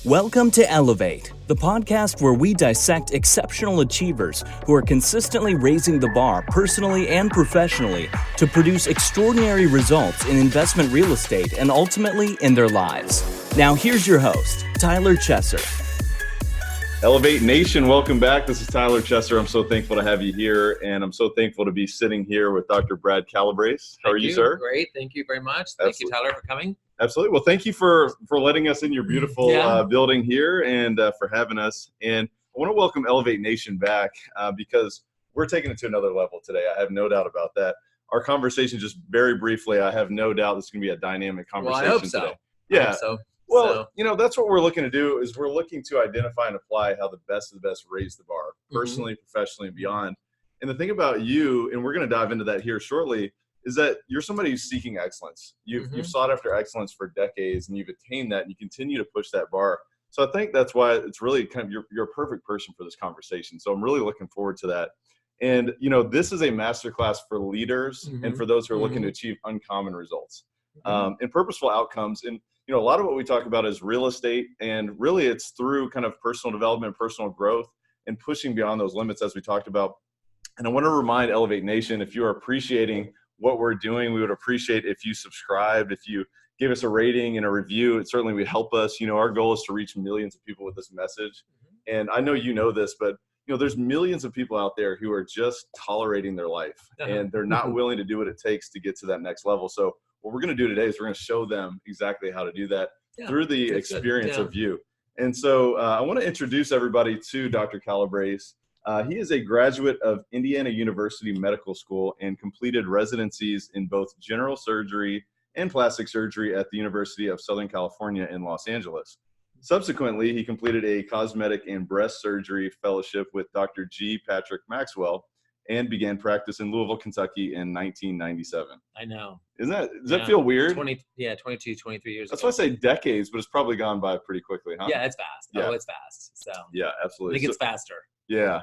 Welcome to Elevate, the podcast where we dissect exceptional achievers who are consistently raising the bar personally and professionally to produce extraordinary results in investment real estate and ultimately in their lives. Now here's your host, Tyler Chesser. Elevate Nation, welcome back. This is Tyler Chesser. I'm so thankful to have you here, and I'm so thankful to be sitting here with Dr. Brad Calobrace. How are you, sir? Great. Thank you very much. Thank you, Tyler, for coming. Absolutely. Well, thank you for letting us in your beautiful building here and for having us. And I want to welcome Elevate Nation back because we're taking it to another level today. I have no doubt about that. Our conversation, just very briefly, I have no doubt this is going to be a dynamic conversation well, I hope so. today. Yeah. I hope so. Well, that's what we're looking to do is we're looking to identify and apply how the best of the best raise the bar, personally, professionally, and beyond. And the thing about you, and we're going to dive into that here shortly, is that you're somebody who's seeking excellence. You've sought after excellence for decades, and you've attained that, and you continue to push that bar. So I think that's why it's really kind of you're a perfect person for this conversation. So I'm really looking forward to that. And, this is a masterclass for leaders and for those who are looking to achieve uncommon results and purposeful outcomes. And a lot of what we talk about is real estate, and really it's through kind of personal development, personal growth, and pushing beyond those limits as we talked about. And I want to remind Elevate Nation, if you are appreciating what we're doing, we would appreciate if you subscribed, if you gave us a rating and a review. It certainly would help us. Our goal is to reach millions of people with this message. And I know you know this, but there's millions of people out there who are just tolerating their life and they're not willing to do what it takes to get to that next level. So what we're going to do today is we're going to show them exactly how to do that through the experience of you. And so I want to introduce everybody to Dr. Calobrace. He is a graduate of Indiana University Medical School and completed residencies in both general surgery and plastic surgery at the University of Southern California in Los Angeles. Subsequently, he completed a cosmetic and breast surgery fellowship with Dr. G. Patrick Maxwell and began practice in Louisville, Kentucky in 1997. I know. Does that feel weird? 22, 23 years That's ago. why I say decades, but it's probably gone by pretty quickly, huh? Yeah, it's fast. Yeah. Oh, it's fast. So yeah, absolutely. I think it's faster. Yeah.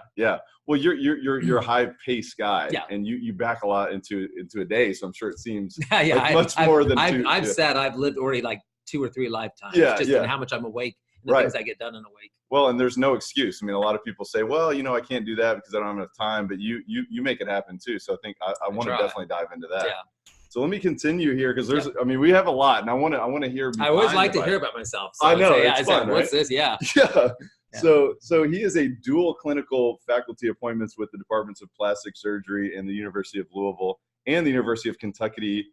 Well, you're a high paced guy, and you back a lot into a day, so I'm sure it seems much more than two. I've said I've lived already like 2 or 3 lifetimes. In how much I'm awake and the things I get done in a week. Well, and there's no excuse. I mean, a lot of people say, well, I can't do that because I don't have enough time, but you make it happen too. So I think I want to definitely dive into that. Yeah. So let me continue here because we have a lot, and I want to hear. I always like to hear about myself. So I know. It's fun, right? What's this? Yeah. Yeah. So he is a dual clinical faculty appointments with the Departments of Plastic Surgery and the University of Louisville and the University of Kentucky.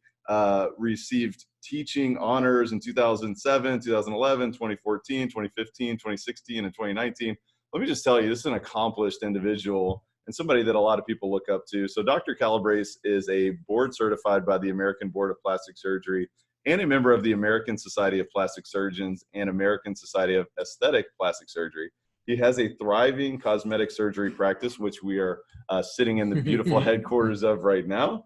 Received teaching honors in 2007, 2011, 2014, 2015, 2016, and 2019. Let me just tell you, this is an accomplished individual and somebody that a lot of people look up to. So Dr. Calobrace is a board certified by the American Board of Plastic Surgery and a member of the American Society of Plastic Surgeons and American Society of Aesthetic Plastic Surgery. He has a thriving cosmetic surgery practice, which we are sitting in the beautiful headquarters of right now.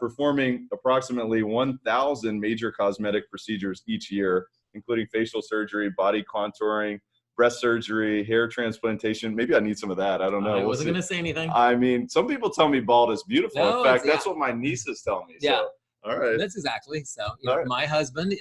Performing approximately 1,000 major cosmetic procedures each year, including facial surgery, body contouring, breast surgery, hair transplantation. Maybe I need some of that. I don't know. I wasn't going to say anything. I mean, some people tell me bald is beautiful. In fact, that's what my nieces tell me. Yeah. So, all right. That's exactly. So, my husband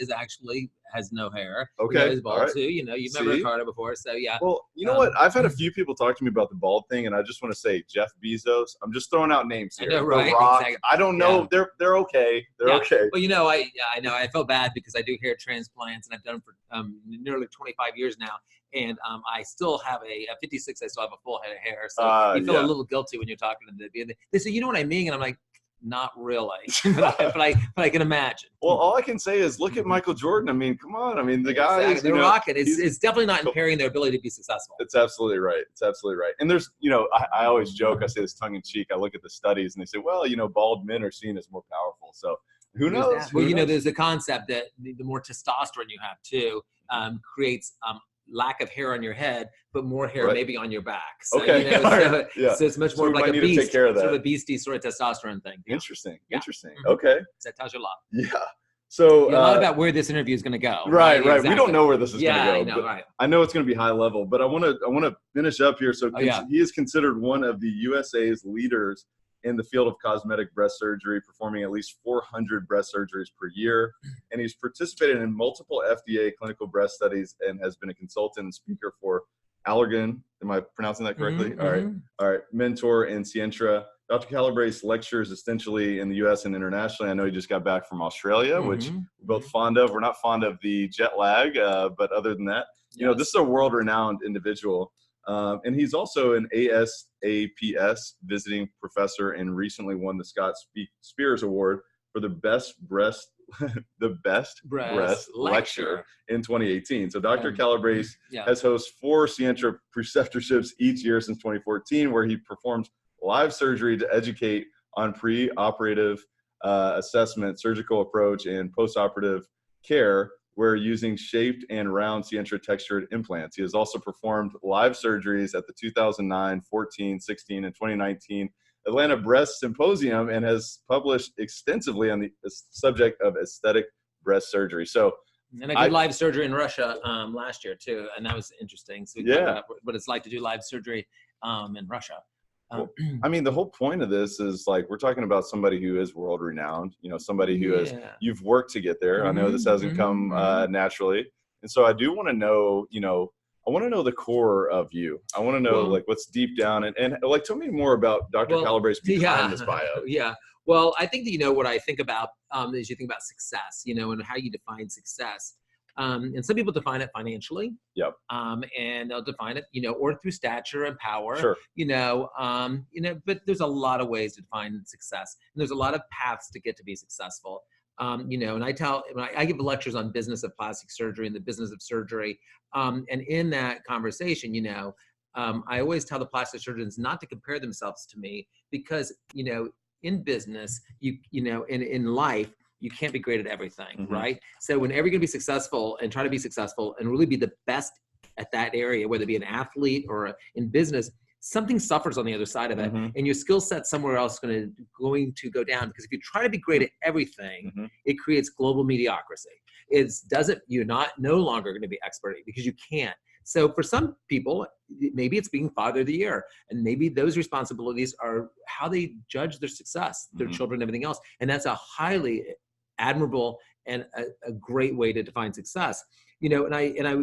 has no hair. Okay. He's bald too. You've met Ricardo before. So, yeah. Well, you know what? I've had a few people talk to me about the bald thing, and I just want to say Jeff Bezos. I'm just throwing out names here. I know, right? The Rock. Exactly. I don't know. Yeah. They're okay. They're okay. Well, I know. I felt bad because I do hair transplants, and I've done them for nearly 25 years now. And I still have at 56, I still have a full head of hair. So you feel a little guilty when you're talking to them. They say, you know what I mean? And I'm like, not really, but I can imagine. Well, all I can say is look at Michael Jordan. I mean, come on. I mean, the guy is the rocket. It's definitely not impairing their ability to be successful. It's absolutely right. And there's, I always joke. I say this tongue in cheek. I look at the studies and they say, well, bald men are seen as more powerful. So who knows? Well, there's a concept that the more testosterone you have too creates lack of hair on your head, but more hair maybe on your back. So, so it's much more like a beast, sort of a beastie sort of testosterone thing. Yeah. Interesting. Okay. So that tells you a lot. Yeah. So a lot about where this interview is going to go. Right. Exactly. We don't know where this is going to go. I know, right. I know it's going to be high level, but I want to finish up here. So he is considered one of the USA's leaders in the field of cosmetic breast surgery, performing at least 400 breast surgeries per year. And he's participated in multiple FDA clinical breast studies and has been a consultant and speaker for Allergan. Am I pronouncing that correctly? Mm-hmm. All right. Mentor and Sientra. Dr. Calabrace lectures essentially in the U.S. and internationally. I know he just got back from Australia, which we're both fond of. We're not fond of the jet lag, but other than that, you know, this is a world-renowned individual. And he's also an ASAPS visiting professor and recently won the Scott Spears Award for the best breast lecture in 2018. So Dr. Calabrace has hosted 4 Sientra preceptorships each year since 2014, where he performs live surgery to educate on pre-operative assessment, surgical approach, and post-operative care, where using shaped and round Sientra textured implants. He has also performed live surgeries at the 2009, 14, 16, and 2019 Atlanta Breast Symposium and has published extensively on the subject of aesthetic breast surgery. So, and I did live surgery in Russia last year too, and that was interesting. So we talked about what it's like to do live surgery in Russia. Well, I mean, the whole point of this is like, we're talking about somebody who is world renowned, you know, somebody who has, you've worked to get there. I know this hasn't come naturally. And so I do want to know, you know, I want to know the core of you. I want to know like what's deep down and like, tell me more about Dr. Calabrace behind this bio. Well, I think that, you know, what I think about is you think about success, you know, and how you define success. And some people define it financially. And they'll define it, you know, or through stature and power. You know, but there's a lot of ways to define success, and there's a lot of paths to get to be successful. You know, and I give lectures on business of plastic surgery and the business of surgery. And in that conversation, you know, I always tell the plastic surgeons not to compare themselves to me, because, you know, in business, you know, in life, you can't be great at everything, right? So whenever you're gonna be successful and try to be successful and really be the best at that area, whether it be an athlete or in business, something suffers on the other side of it, and your skill set somewhere else going to go down. Because if you try to be great at everything, it creates global mediocrity. You're no longer going to be expert because you can't. So for some people, maybe it's being father of the year, and maybe those responsibilities are how they judge their success, their children, everything else. And that's a highly admirable and a great way to define success. You know,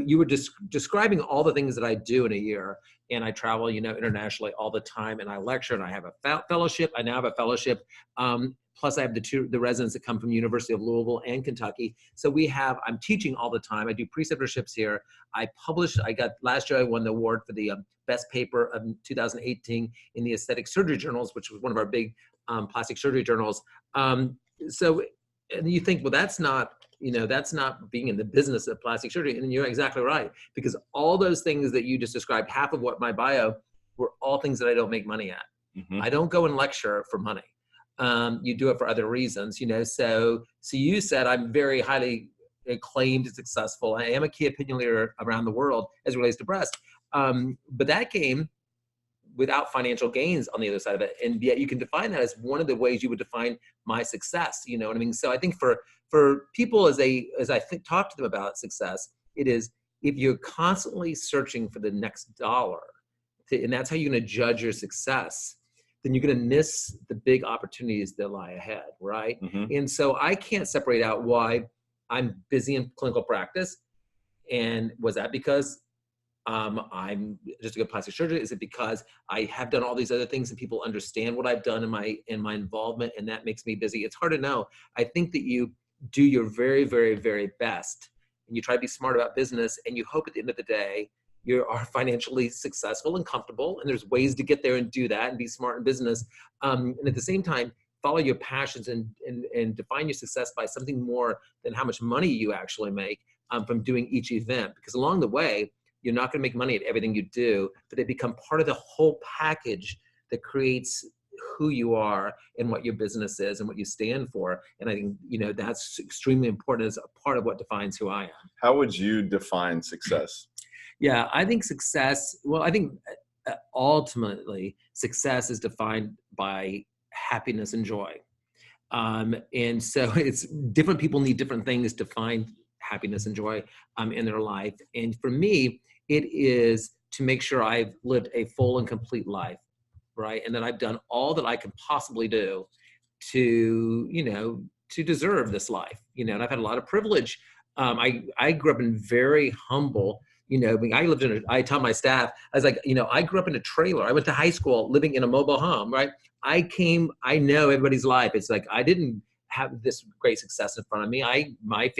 you were describing all the things that I do in a year, and I travel, you know, internationally all the time, and I lecture, and I have a fellowship. I now have a fellowship. Plus I have the residents that come from University of Louisville and Kentucky. So I'm teaching all the time. I do preceptorships here. Last year I won the award for the best paper of 2018 in the Aesthetic Surgery Journals, which was one of our big plastic surgery journals. And you think, well, that's not being in the business of plastic surgery. And you're exactly right, because all those things that you just described, half of what my bio were all things that I don't make money at. I don't go and lecture for money. You do it for other reasons, you know. So you said I'm very highly acclaimed and successful. I am a key opinion leader around the world as it relates to breast. But that came without financial gains on the other side of it. And yet you can define that as one of the ways you would define my success. You know what I mean? So I think for people, as I talk to them about success, it is, if you're constantly searching for the next dollar, and that's how you're going to judge your success, then you're going to miss the big opportunities that lie ahead, right? And so I can't separate out why I'm busy in clinical practice. And was that because I'm just a good plastic surgeon? Is it because I have done all these other things and people understand what I've done in my involvement, and that makes me busy? It's hard to know. I think that you do your very, very, very best, and you try to be smart about business, and you hope at the end of the day you are financially successful and comfortable, and there's ways to get there and do that and be smart in business. And at the same time, follow your passions and define your success by something more than how much money you actually make from doing each event. Because along the way, you're not going to make money at everything you do, but they become part of the whole package that creates who you are and what your business is and what you stand for. And I think, you know, that's extremely important as a part of what defines who I am. How would you define success? Yeah, I think ultimately success is defined by happiness and joy. And so it's different people need different things to find happiness and joy in their life. And for me, it is to make sure I've lived a full and complete life. right? And that I've done all that I can possibly do to, to deserve this life, and I've had a lot of privilege. I grew up in very humble, I tell my staff, I was like, I grew up in a trailer. I went to high school living in a mobile home, right? I know everybody's life. It's like, I didn't have this great success in front of me.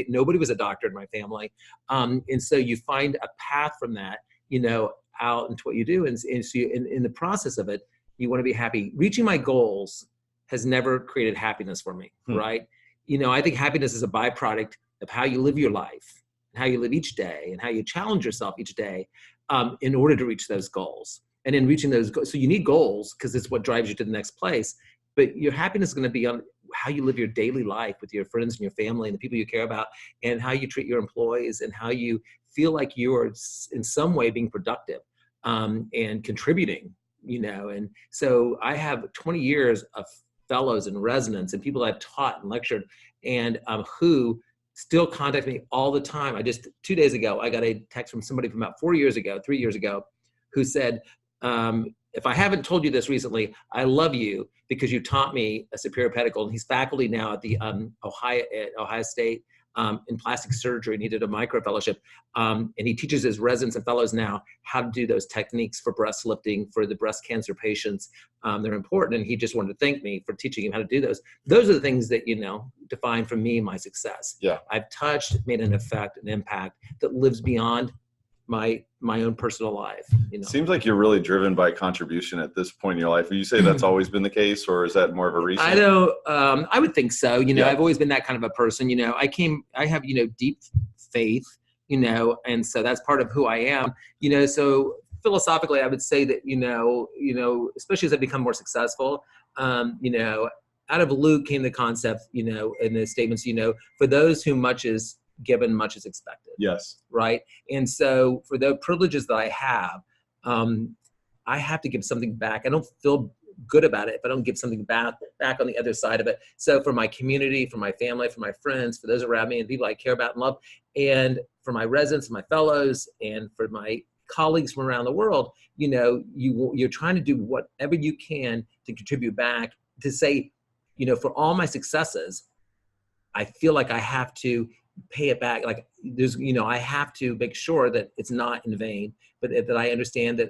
Nobody was a doctor in my family. And so you find a path from that, out into what you do. And so in the process of it, you want to be happy. Reaching my goals has never created happiness for me, right? I think happiness is a byproduct of how you live your life, and how you live each day, and how you challenge yourself each day in order to reach those goals. And in reaching those goals, so you need goals because it's what drives you to the next place. But your happiness is going to be on how you live your daily life with your friends and your family and the people you care about, and how you treat your employees, and how you feel like you are in some way being productive and contributing, And so I have 20 years of fellows and residents and people I've taught and lectured, and who still contact me all the time. 2 days ago, I got a text from somebody from about 3 years ago, who said, if I haven't told you this recently, I love you because you taught me a superior pedicle. And he's faculty now at the Ohio State in plastic surgery, and he did a micro fellowship. And he teaches his residents and fellows now how to do those techniques for breast lifting for the breast cancer patients. They're important. And he just wanted to thank me for teaching him how to do those. Those are the things that, define for me my success. Yeah. I've touched, made an effect, an impact that lives beyond my own personal life. Seems like you're really driven by contribution at this point in your life. Would you say that's always been the case, or is that more of a recent? I know. I would think so. I've always been that kind of a person. I have deep faith. And so that's part of who I am. So philosophically, I would say that especially as I become more successful, out of Luke came the concept, in the statements, for those whom much is given, much is expected. Yes. Right. And so for the privileges that I have to give something back. I don't feel good about it if I don't give something back on the other side of it. So for my community, for my family, for my friends, for those around me and people I care about and love, and for my residents and my fellows, and for my colleagues from around the world, you're trying to do whatever you can to contribute back, to say, for all my successes, I feel like I have to pay it back. Like I have to make sure that it's not in vain, but that I understand that,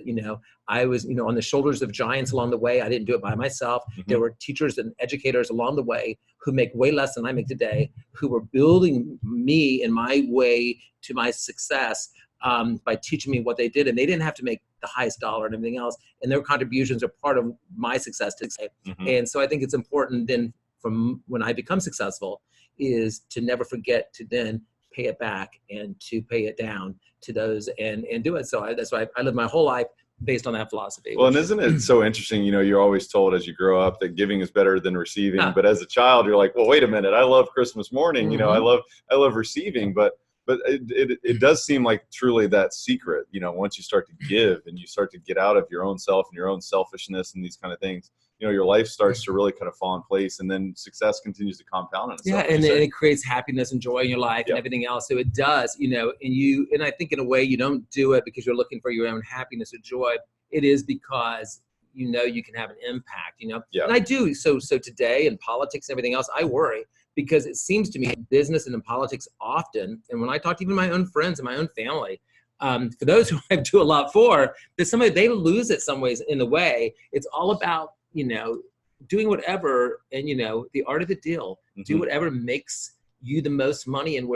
I was, on the shoulders of giants along the way. I didn't do it by myself. Mm-hmm. There were teachers and educators along the way who make way less than I make today, who were building me in my way to my success by teaching me what they did. And they didn't have to make the highest dollar and everything else. And their contributions are part of my success today. Mm-hmm. And so I think it's important then from when I become successful is to never forget to then pay it back and to pay it down to those and do it. So that's why I live my whole life based on that philosophy. Well, and isn't it so interesting, you're always told as you grow up that giving is better than receiving. But as a child, you're like, well, wait a minute, I love Christmas morning. Mm-hmm. I love receiving, but it does seem like truly that secret, once you start to give and you start to get out of your own self and your own selfishness and these kind of things, your life starts to really kind of fall in place, and then success continues to compound on itself. Yeah, and it creates happiness and joy in your life and everything else. So it does, and I think in a way you don't do it because you're looking for your own happiness or joy. It is because you can have an impact, Yeah. And I do. So today in politics and everything else, I worry because it seems to me in business and in politics often, and when I talk to even my own friends and my own family, for those who I do a lot for, that they lose it some ways in the way. It's all about doing whatever, and the art of the deal. Mm-hmm. Do whatever makes you the most money, and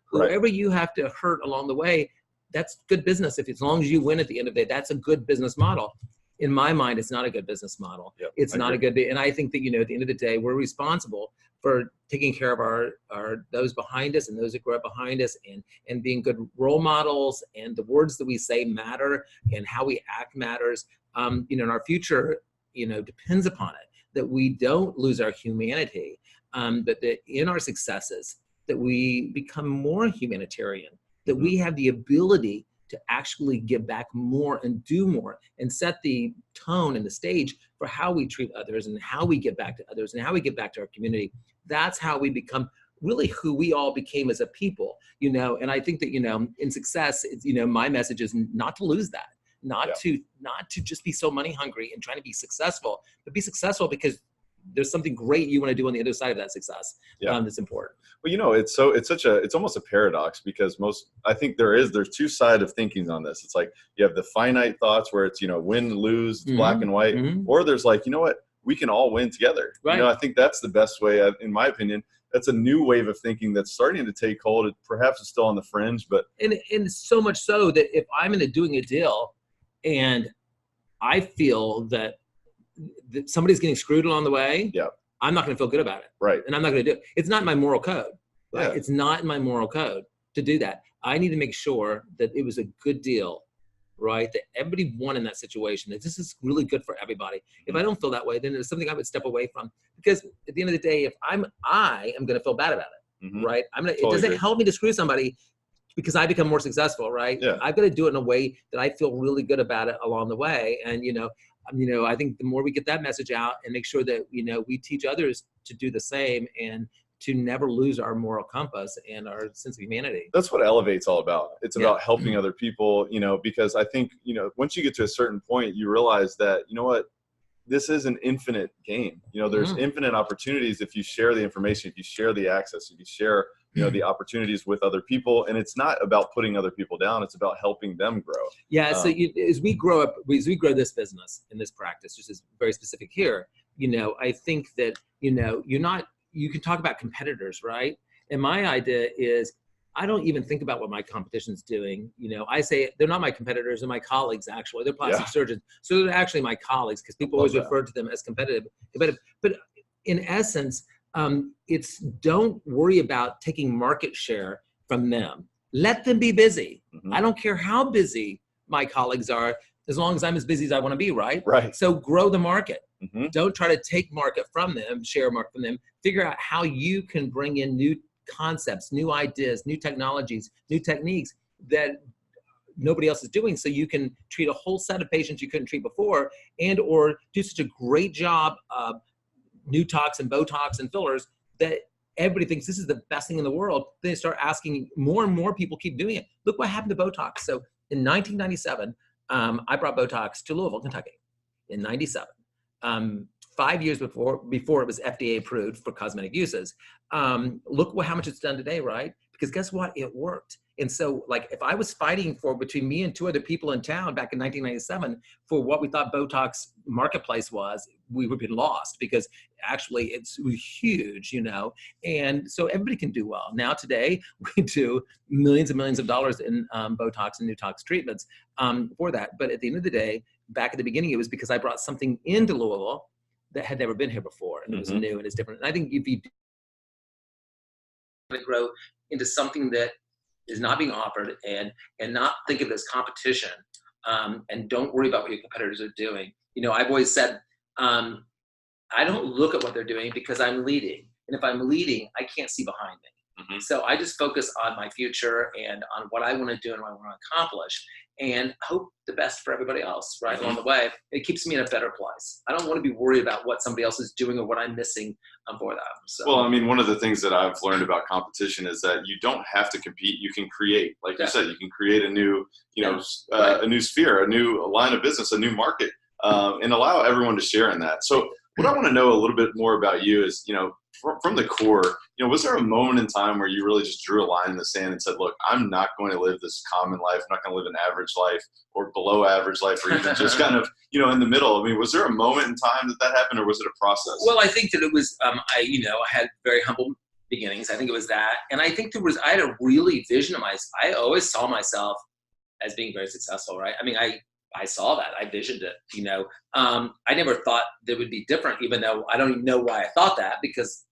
whoever you have to hurt along the way, that's good business. As long as you win at the end of the day, that's a good business model. In my mind, it's not a good business model. Yep, it's not a good, and I think that at the end of the day, we're responsible for taking care of our those behind us and those that grow up behind us, and being good role models, and the words that we say matter, and how we act matters. And our future depends upon it, that we don't lose our humanity, but that in our successes, that we become more humanitarian, that we have the ability to actually give back more and do more, and set the tone and the stage for how we treat others and how we give back to others and how we give back to our community. That's how we become really who we all became as a people, and I think that, in success, it's, my message is not to lose that. not to just be so money hungry and trying to be successful, but be successful because there's something great you want to do on the other side of that success. That's important. Well, it's almost a paradox, because I think there's two sides of thinking on this. It's like you have the finite thoughts where it's, win, lose, it's black and white, or there's like, what, we can all win together. Right. I think that's the best way, in my opinion. That's a new wave of thinking that's starting to take hold. Perhaps it's still on the fringe, but and so much so that if I'm doing a deal and I feel that somebody's getting screwed along the way, I'm not going to feel good about it. Right. And I'm not going to do it. It's not my moral code. Right? Yeah. It's not in my moral code to do that. I need to make sure that it was a good deal, right? That everybody won in that situation, that this is really good for everybody. If I don't feel that way, then it's something I would step away from, because at the end of the day, if I am going to feel bad about it, right? It doesn't help me to screw somebody because I become more successful, right? Yeah. I've got to do it in a way that I feel really good about it along the way. And, I think the more we get that message out and make sure that, we teach others to do the same and to never lose our moral compass and our sense of humanity. That's what Elevate's all about. It's about helping other people, because I think, once you get to a certain point, you realize that, this is an infinite game. There's infinite opportunities if you share the information, if you share the access, if you share, the opportunities with other people. And it's not about putting other people down. It's about helping them grow. Yeah. So as we grow this business and this practice, which is very specific here, I think that, you can talk about competitors, right? And my idea is I don't even think about what my competition's doing. I say they're not my competitors, they're my colleagues, actually. They're plastic surgeons. So they're actually my colleagues, because people always refer to them as competitive. But in essence, it's don't worry about taking market share from them. Let them be busy. I don't care how busy my colleagues are, as long as I'm as busy as I want to be, right? Right. So grow the market. Don't try to take market from them, share market from them. Figure out how you can bring in new concepts, new ideas, new technologies, new techniques that nobody else is doing, so you can treat a whole set of patients you couldn't treat before, and or do such a great job of Newtox and Botox and fillers that everybody thinks this is the best thing in the world. Then they start asking, more and more people keep doing it. Look what happened to Botox. So in 1997, I brought Botox to Louisville, Kentucky in 97. 5 years before it was FDA approved for cosmetic uses. Look how much it's done today, right? Because guess what? It worked. And so, like, if I was fighting between me and two other people in town back in 1997 for what we thought Botox marketplace was, we would have been lost, because actually it's huge, and so everybody can do well. Now today, we do millions and millions of dollars in Botox and Newtox treatments for that. But at the end of the day, back at the beginning, it was because I brought something into Louisville that had never been here before, and it was new and it's different. And I think if you grow into something that is not being offered and not think of it as competition, and don't worry about what your competitors are doing. I've always said, I don't look at what they're doing because I'm leading. And if I'm leading, I can't see behind me. So I just focus on my future and on what I want to do and what I want to accomplish, and hope the best for everybody else right along the way. It keeps me in a better place. I don't want to be worried about what somebody else is doing or what I'm missing for them. So. Well, I mean, one of the things that I've learned about competition is that you don't have to compete. You can create, like you said, you can create a new, a new sphere, a new line of business, a new market, and allow everyone to share in that. So what I want to know a little bit more about you is, from the core, was there a moment in time where you really just drew a line in the sand and said, look, I'm not going to live this common life. I'm not going to live an average life or below average life, or even just kind of, in the middle. I mean, was there a moment in time that happened, or was it a process? Well, I think that it was, I had very humble beginnings. I think it was that. And I think I had a really vision of I always saw myself as being very successful, right? I mean, I saw that. I visioned it, I never thought that would be different, even though I don't even know why I thought that, because,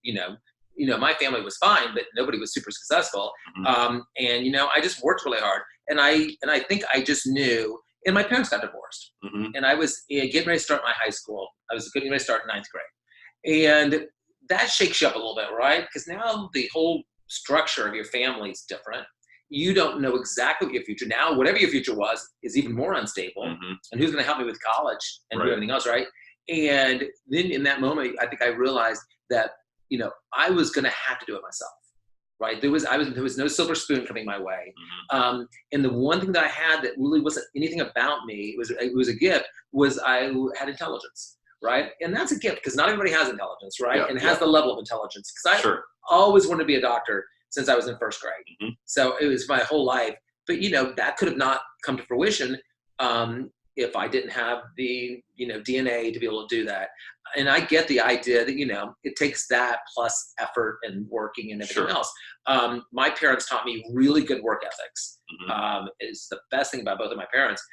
my family was fine, but nobody was super successful. And, I just worked really hard. And I think I just knew, and my parents got divorced, and I was getting ready to start my high school. I was getting ready to start in 9th grade. And that shakes you up a little bit, right? Because now the whole structure of your family is different. You don't know exactly what your future now. Whatever your future was is even more unstable. And who's going to help me with college and do everything else, right? And then in that moment, I think I realized that, I was going to have to do it myself, right? There was no silver spoon coming my way. And the one thing that I had that really wasn't anything about me, it was a gift, was I had intelligence, right? And that's a gift because not everybody has intelligence, right? And has the level of intelligence. Because I always wanted to be a doctor since I was in first grade. So it was my whole life. But, that could have not come to fruition if I didn't have the, DNA to be able to do that. And I get the idea that, it takes that plus effort and working and everything else. My parents taught me really good work ethics. It's the best thing about both of my parents.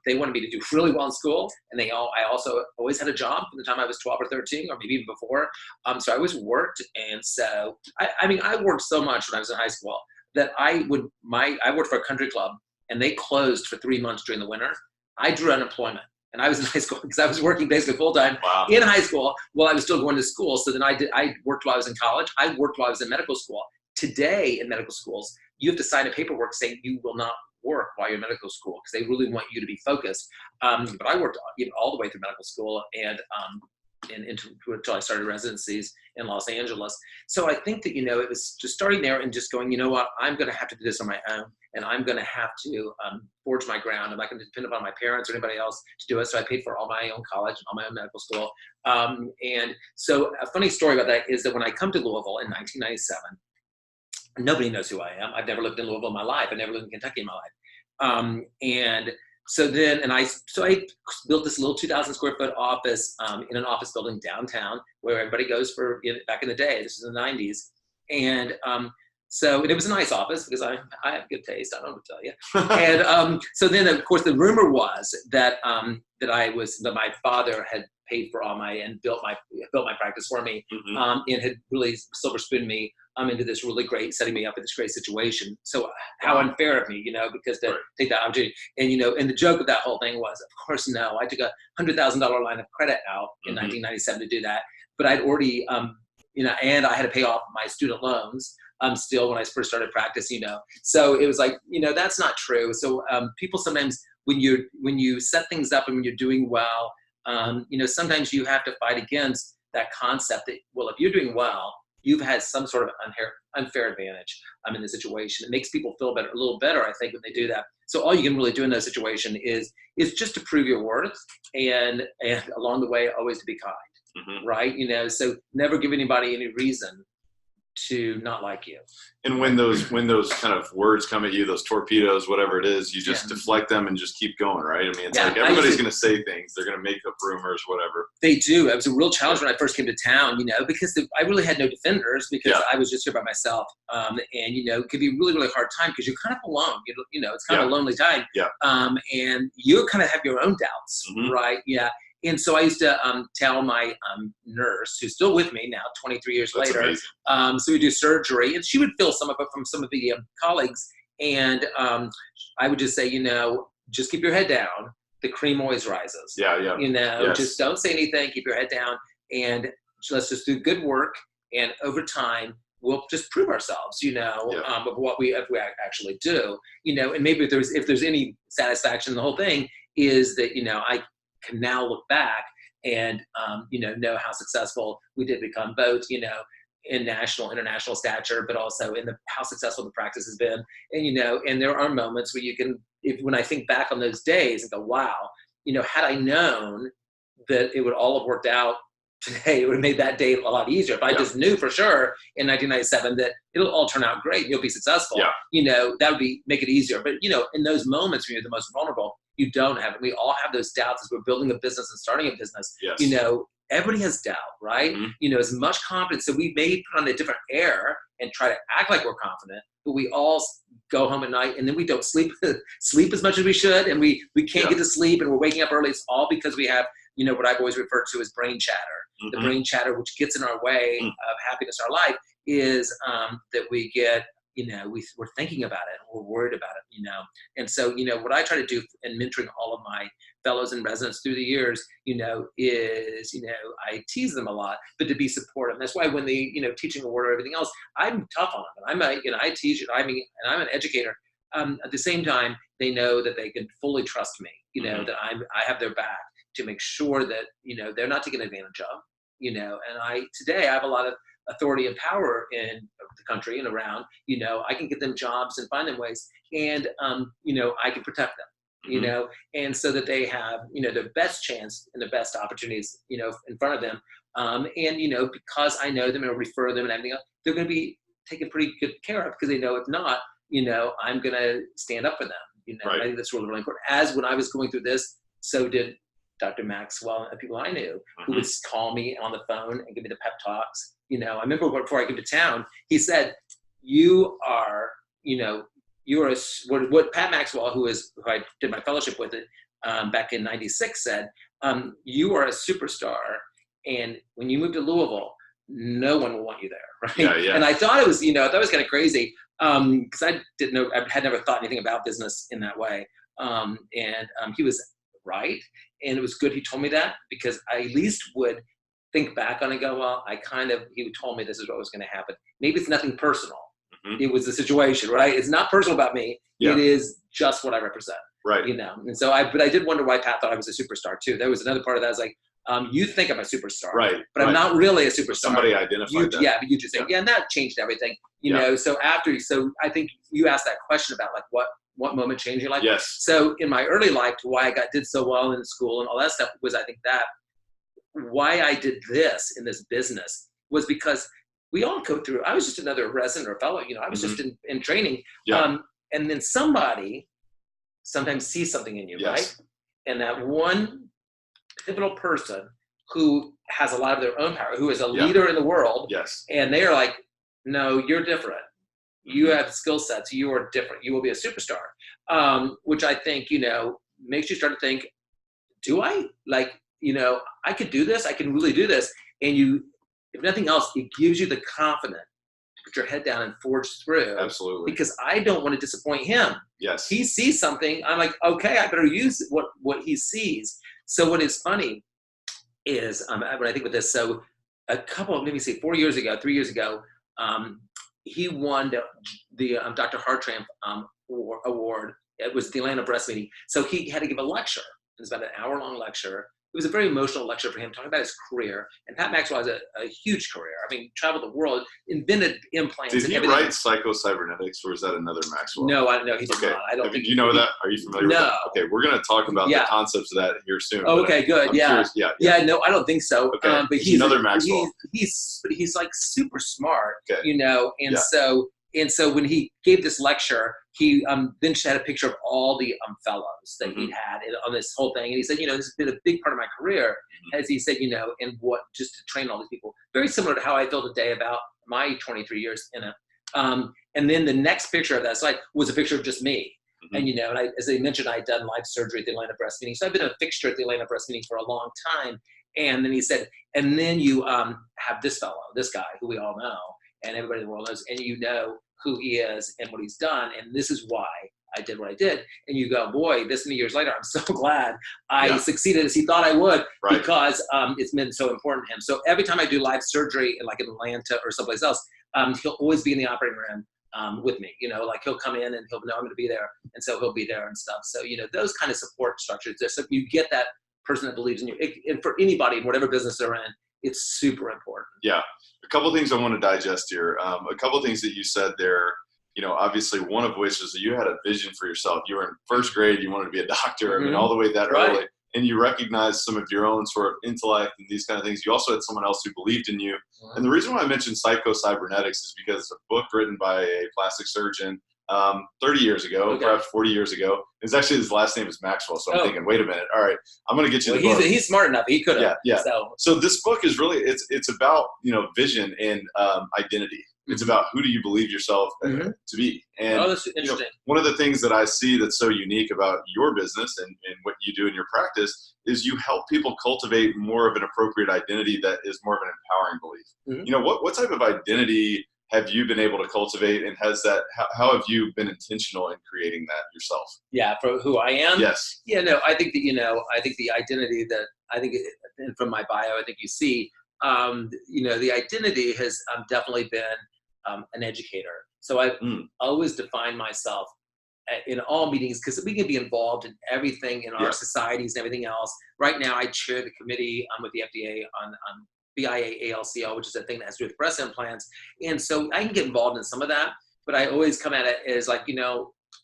They wanted me to do really well in school. And I also always had a job from the time I was 12 or 13, or maybe even before. So I always worked. And so, I worked so much when I was in high school that I worked for a country club and they closed for 3 months during the winter. I drew unemployment. And I was in high school because I was working basically full time in high school while I was still going to school. So then I worked while I was in college. I worked while I was in medical school. Today in medical schools, you have to sign a paperwork saying you will not work while you're in medical school because they really want you to be focused. But I worked all the way through medical school and until I started residencies in Los Angeles. So I think that, it was just starting there and just going, what, I'm going to have to do this on my own. And I'm going to have to forge my ground. I'm not going to depend upon my parents or anybody else to do it. So I paid for all my own college and all my own medical school. And so a funny story about that is that when I come to Louisville in 1997, nobody knows who I am. I've never lived in Louisville in my life. I never lived in Kentucky in my life. And so then, I built this little 2,000 square foot office in an office building downtown where everybody goes for, back in the day, this is the 90s. And it was a nice office because I have good taste. I don't know what to tell you. And so then, of course, the rumor was that my father had paid for all and built my practice for me, and had really silver spooned me into this really great, setting me up in this great situation. So how unfair of me, because to take that opportunity. And, and the joke of that whole thing was, of course, no, I took a $100,000 line of credit out in 1997 to do that. But I'd already, and I had to pay off my student loans still when I first started practice, So it was like, that's not true. So people sometimes, when you set things up and when you're doing well, sometimes you have to fight against that concept that, well, if you're doing well, you've had some sort of unfair advantage in the situation. It makes people feel better, a little better, I think, when they do that. So all you can really do in that situation is just to prove your worth and along the way, always to be kind, right? So never give anybody any reason to not like you. And when those kind of words come at you, those torpedoes, whatever it is, you just deflect them and just keep going, right? It's like everybody's going to say things. They're going to make up rumors, whatever. They do. It was a real challenge when I first came to town, because I really had no defenders because I was just here by myself. And, it could be a really, really hard time because you're kind of alone. It's kind of a lonely time. And you kind of have your own doubts, right? Yeah. And so I used to tell my nurse, who's still with me now, 23 years later. So we do surgery, and she would feel some of it from some of the colleagues. And I would just say, just keep your head down. The cream always rises. Just don't say anything. Keep your head down, and let's just do good work. And over time, we'll just prove ourselves, of what we actually do. And maybe if there's any satisfaction in the whole thing, is that I can now look back and know how successful we did become, both in national, international stature, but also in how successful the practice has been. And and there are moments where you can, when I think back on those days and go, wow, had I known that it would all have worked out today, it would have made that day a lot easier. If I just knew for sure in 1997 that it'll all turn out great, you'll be successful, that would make it easier. But in those moments when you're the most vulnerable, you don't have it. We all have those doubts as we're building a business and starting a business. Everybody has doubt, right? As much confidence. So we may put on a different air and try to act like we're confident, but we all go home at night and then we don't sleep as much as we should, and we can't get to sleep, and we're waking up early. It's all because we have what I've always referred to as brain chatter. The brain chatter, which gets in our way of happiness in our life, is that we get we're thinking about it, we're worried about it, And so, what I try to do in mentoring all of my fellows and residents through the years, is, I tease them a lot, but to be supportive. That's why when they, teaching a word or everything else, I'm tough on them. I teach it. And I'm an educator. At the same time, they know that they can fully trust me, that I have their back to make sure that, they're not taken advantage of, and today I have a lot of authority and power in the country and around, I can get them jobs and find them ways, and I can protect them, and so that they have, the best chance and the best opportunities, in front of them. And because I know them and refer them and everything else, they're going to be taken pretty good care of, because they know if not, I'm going to stand up for them. Right. I think that's really, really important. As when I was going through this, so did Dr. Maxwell and people I knew who would call me on the phone and give me the pep talks. I remember before I came to town, he said, you are, what Pat Maxwell, who I did my fellowship with back in '96, said, you are a superstar. And when you move to Louisville, no one will want you there, right? Yeah, yeah. And I thought it was, kind of crazy, because I had never thought anything about business in that way. And he was right, and it was good he told me that, because I at least would think back on it and go, well, he told me this is what was going to happen. Maybe it's nothing personal. It was the situation, right? It's not personal about me. Yeah. It is just what I represent, right? And so but I did wonder why Pat thought I was a superstar too. There was another part of that. I was like, you think I'm a superstar, right? But I'm not really a superstar. Somebody identified that. Yeah, but you just say, and that changed everything, know. So I think you asked that question about like what moment changed your life. Yes. So in my early life, why I did so well in school and all that stuff was, I think that why I did this in this business was because we all go through. I was just another resident or fellow, I was just in training. Yeah. And then somebody sometimes sees something in you, right? And that one pivotal person who has a lot of their own power, who is a leader in the world. Yes. And they are like, no, you're different. You have skill sets. You are different. You will be a superstar, which I think, makes you start to think, do I? Like, I could do this. I can really do this. And if nothing else, it gives you the confidence to put your head down and forge through. Absolutely. Because I don't want to disappoint him. Yes. He sees something. I'm like, okay, I better use what he sees. So what is funny is, when I think with this, so a couple, maybe say 3 years ago, he won the Dr. Hartramp award. It was the Atlanta breast meeting. So he had to give a lecture. It was about an hour-long lecture. It was a very emotional lecture for him, talking about his career. And Pat Maxwell has a huge career. I mean, traveled the world, invented implants. Did he write Psycho-Cybernetics, or is that another Maxwell? No, he did not. I don't think. Do you know that? Are you familiar with that? Okay, we're going to talk about the concepts of that here soon. Oh, okay, good. I'm curious. Yeah, no, I don't think so. Okay. But he's another Maxwell. He's like super smart, okay. And so when he gave this lecture, he then just had a picture of all the fellows that he'd had on this whole thing. And he said, this has been a big part of my career, as he said, and what, just to train all these people. Very similar to how I feel today about my 23 years in it. And then the next picture of that slide was a picture of just me. And, and as I mentioned, I had done live surgery at the Atlanta breast meeting. So I've been a fixture at the Atlanta breast meeting for a long time. And then he said, and then you have this fellow, this guy who we all know, and everybody in the world knows, and who he is and what he's done, and this is why I did what I did. And you go, boy, this many years later, I'm so glad I succeeded as he thought I would, because it's been so important to him. So every time I do live surgery in Atlanta or someplace else, he'll always be in the operating room with me. Like he'll come in and he'll know I'm going to be there, and so he'll be there and stuff. So those kind of support structures. So you get that person that believes in you, and for anybody in whatever business they're in, it's super important. Yeah. A couple of things I want to digest here. A couple of things that you said there, obviously one of which is that you had a vision for yourself. You were in first grade, you wanted to be a doctor, I mean, all the way that early. And you recognized some of your own sort of intellect and these kind of things. You also had someone else who believed in you. And the reason why I mentioned Psycho-Cybernetics is because it's a book written by a plastic surgeon 30 years ago, perhaps 40 years ago. It's actually, his last name is Maxwell. So I'm thinking, wait a minute. All right, I'm going to get you the book. He's smart enough. He could have. Yeah. So this book is really, it's about, vision and identity. It's about who do you believe yourself to be. And that's interesting. One of the things that I see that's so unique about your business and what you do in your practice is you help people cultivate more of an appropriate identity that is more of an empowering belief. What type of identity have you been able to cultivate, and how have you been intentional in creating that yourself? Yeah, for who I am? Yes. Yeah, no, I think that, I think the identity that and from my bio, I think you see, the identity has definitely been an educator. So I've always defined myself in all meetings, because we can be involved in everything in our societies and everything else. Right now, I chair the committee with the FDA on BIAALCL, which is a thing that has to do with breast implants. And so I can get involved in some of that, but I always come at it as like,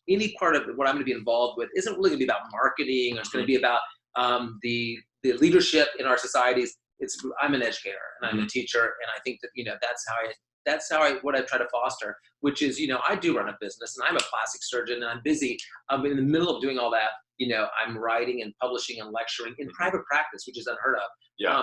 any part of what I'm going to be involved with isn't really going to be about marketing, or it's going to be about the leadership in our societies. I'm an educator and I'm a teacher, and I think that that's what I try to foster, which is I do run a business and I'm a plastic surgeon and I'm busy. I'm in the middle of doing all that. I'm writing and publishing and lecturing in private practice, which is unheard of. Yeah.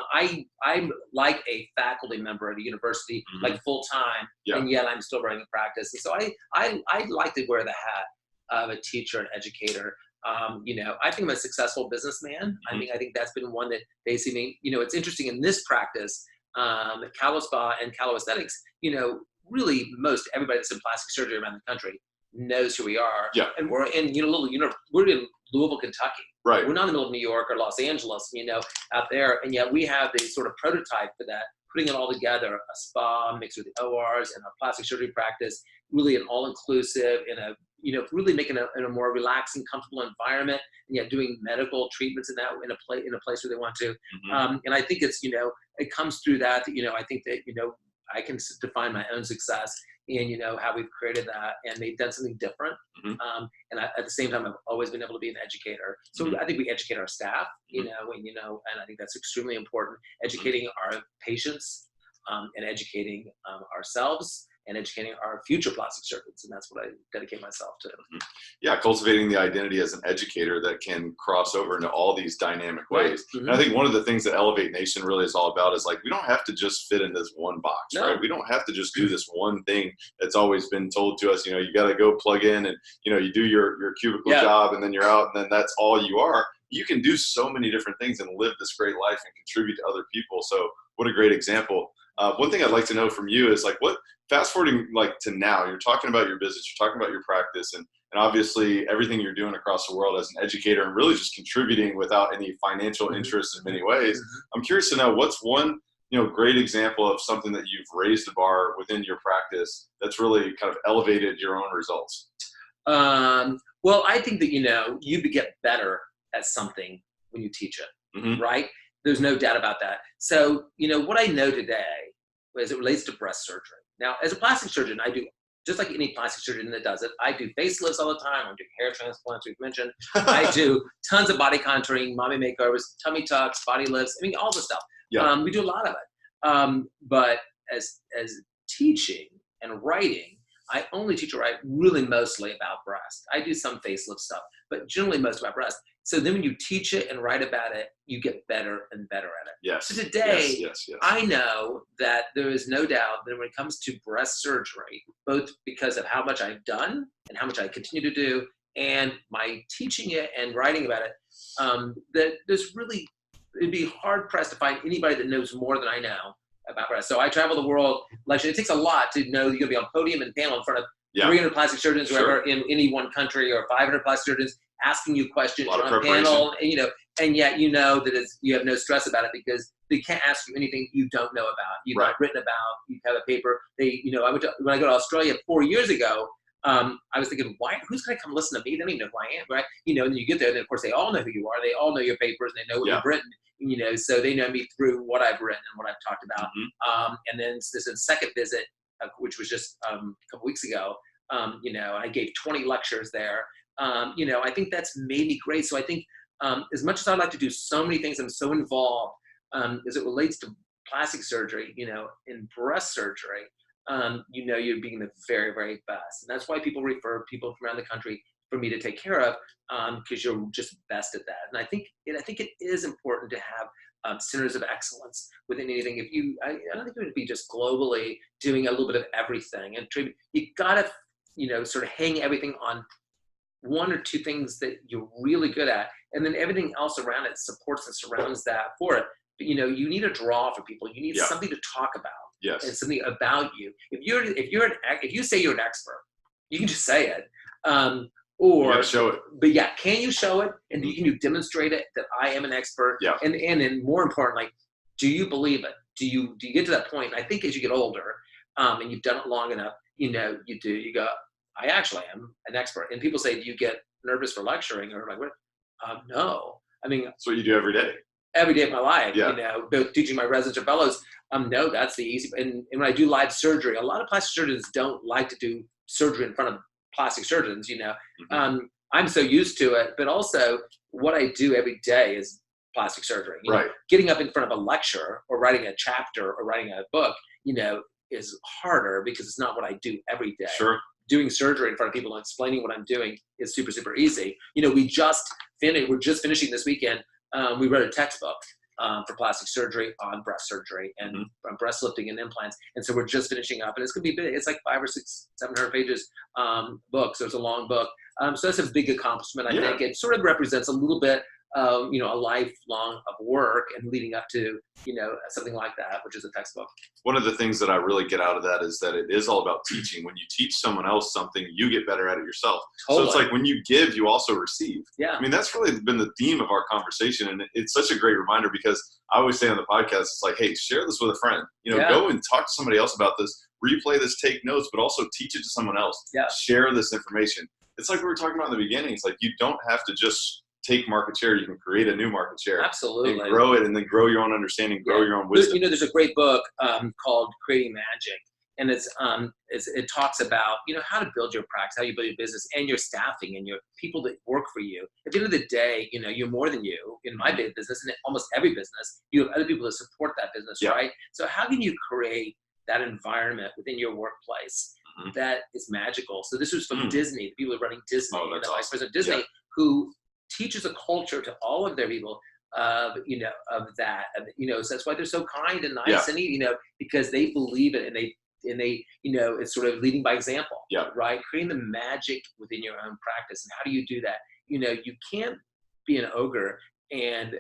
I'm like a faculty member at a university, like full time, and yet I'm still running a practice. And so I like to wear the hat of a teacher and educator. I think I'm a successful businessman. I think that's been one that they see me. It's interesting in this practice, Calo Spa and Calo Aesthetics, really most everybody that's in plastic surgery around the country knows who we are. Yeah. And we're in, we're in Louisville, Kentucky. Right. We're not in the middle of New York or Los Angeles, out there. And yet we have the sort of prototype for that, putting it all together, a spa mixed with the ORs and our plastic surgery practice, really an all-inclusive in a, really making it in a more relaxing, comfortable environment, and yet doing medical treatments in a place where they want to. And I think it's, it comes through that, I think that, I can define my own success in, how we've created that and they've done something different. And at the same time, I've always been able to be an educator. So I think we educate our staff, and I think that's extremely important, educating our patients and educating ourselves and educating our future plastic surgeons. And that's what I dedicate myself to. Yeah, cultivating the identity as an educator that can cross over into all these dynamic ways. And I think one of the things that Elevate Nation really is all about is like, we don't have to just fit in this one box, right? We don't have to just do this one thing that's always been told to us. You got to go plug in and, you do your cubicle job and then you're out and then that's all you are. You can do so many different things and live this great life and contribute to other people. So what a great example. One thing I'd like to know from you is like, fast forwarding like to now, you're talking about your business, you're talking about your practice, and obviously everything you're doing across the world as an educator and really just contributing without any financial interest in many ways. I'm curious to know what's one, great example of something that you've raised the bar within your practice that's really kind of elevated your own results. Well, I think that, you get better at something when you teach it, right? There's no doubt about that. So, what I know today as it relates to breast surgery. Now, as a plastic surgeon, I do, just like any plastic surgeon that does it, I do facelifts all the time. I do hair transplants, we've mentioned. I do tons of body contouring, mommy makeovers, tummy tucks, body lifts. All the stuff. Yeah. We do a lot of it. But as teaching and writing, I only teach or write really mostly about breast. I do some facelift stuff, but generally most about breast. So then when you teach it and write about it, you get better and better at it. Yes. So today, yes. I know that there is no doubt that when it comes to breast surgery, both because of how much I've done and how much I continue to do, and my teaching it and writing about it, that there's really, it'd be hard pressed to find anybody that knows more than I know about breast. So I travel the world lecturing. It takes a lot to know you're going to be on podium and panel in front of 300 plastic surgeons, whoever in any one country, or 500 plastic surgeons asking you questions on panel, and yet that you have no stress about it because they can't ask you anything you don't know about. You've not written about. You have a paper. When I go to Australia 4 years ago, I was thinking, who's going to come listen to me? They don't even know who I am, right? And then you get there, and of course they all know who you are. They all know your papers, and they know what you've written. So they know me through what I've written and what I've talked about. And then this is a second visit, which was just a couple weeks ago. I gave 20 lectures there. I think that's made me great. So I think as much as I'd like to do so many things, I'm so involved as it relates to plastic surgery, in breast surgery, you're being the very, very best. And that's why people refer people from around the country for me to take care of, because you're just best at that. And I think it is important to have centers of excellence within anything. I don't think it would be just globally doing a little bit of everything. And you gotta, sort of hang everything on one or two things that you're really good at, and then everything else around it supports and surrounds that for it. But you need a draw for people. You need something to talk about. Yes. And something about you. If you say you're an expert, you can just say it. Or you gotta show it. But can you show it? And can you demonstrate it that I am an expert? Yeah. And more importantly, do you believe it? Do you get to that point? I think as you get older, and you've done it long enough, you go, I actually am an expert. And people say, do you get nervous for lecturing? Or like, what? No. That's what you do every day. every day of my life, Yeah. both teaching my residents or fellows. No, that's the easy. And when I do live surgery, a lot of plastic surgeons don't like to do surgery in front of plastic surgeons, I'm so used to it, but also what I do every day is plastic surgery. Getting up in front of a lecture or writing a chapter or writing a book, is harder because it's not what I do every day. Sure. Doing surgery in front of people and explaining what I'm doing is super, super easy. We're just finishing this weekend. We wrote a textbook for plastic surgery on breast surgery and breast lifting and implants. And so we're just finishing up, and it's going to be big. It's like 500 or 700 pages book. So it's a long book. So that's a big accomplishment. I think it sort of represents a little bit a lifelong of work and leading up to, something like that, which is a textbook. One of the things that I really get out of that is that it is all about teaching. When you teach someone else something, you get better at it yourself. Totally. So it's like when you give, you also receive. Yeah. I mean, that's really been the theme of our conversation. And it's such a great reminder because I always say on the podcast, it's like, hey, share this with a friend. Go and talk to somebody else about this, replay this, take notes, but also teach it to someone else. Yeah. Share this information. It's like we were talking about in the beginning. It's like you don't have to just take market share. You can create a new market share. Absolutely. And grow it, and then grow your own understanding, grow your own wisdom. There's a great book called Creating Magic. And it talks about, how to build your practice, how you build your business and your staffing and your people that work for you. At the end of the day, you're more than you. In my big business and almost every business, you have other people that support that business, right? So how can you create that environment within your workplace that is magical? So this was from Disney, the people who are running Disney, and the vice president of Disney, who teaches a culture to all of their people of that. So that's why they're so kind and nice and neat, because they believe it and they it's sort of leading by example, right? Creating the magic within your own practice. And how do you do that? You can't be an ogre and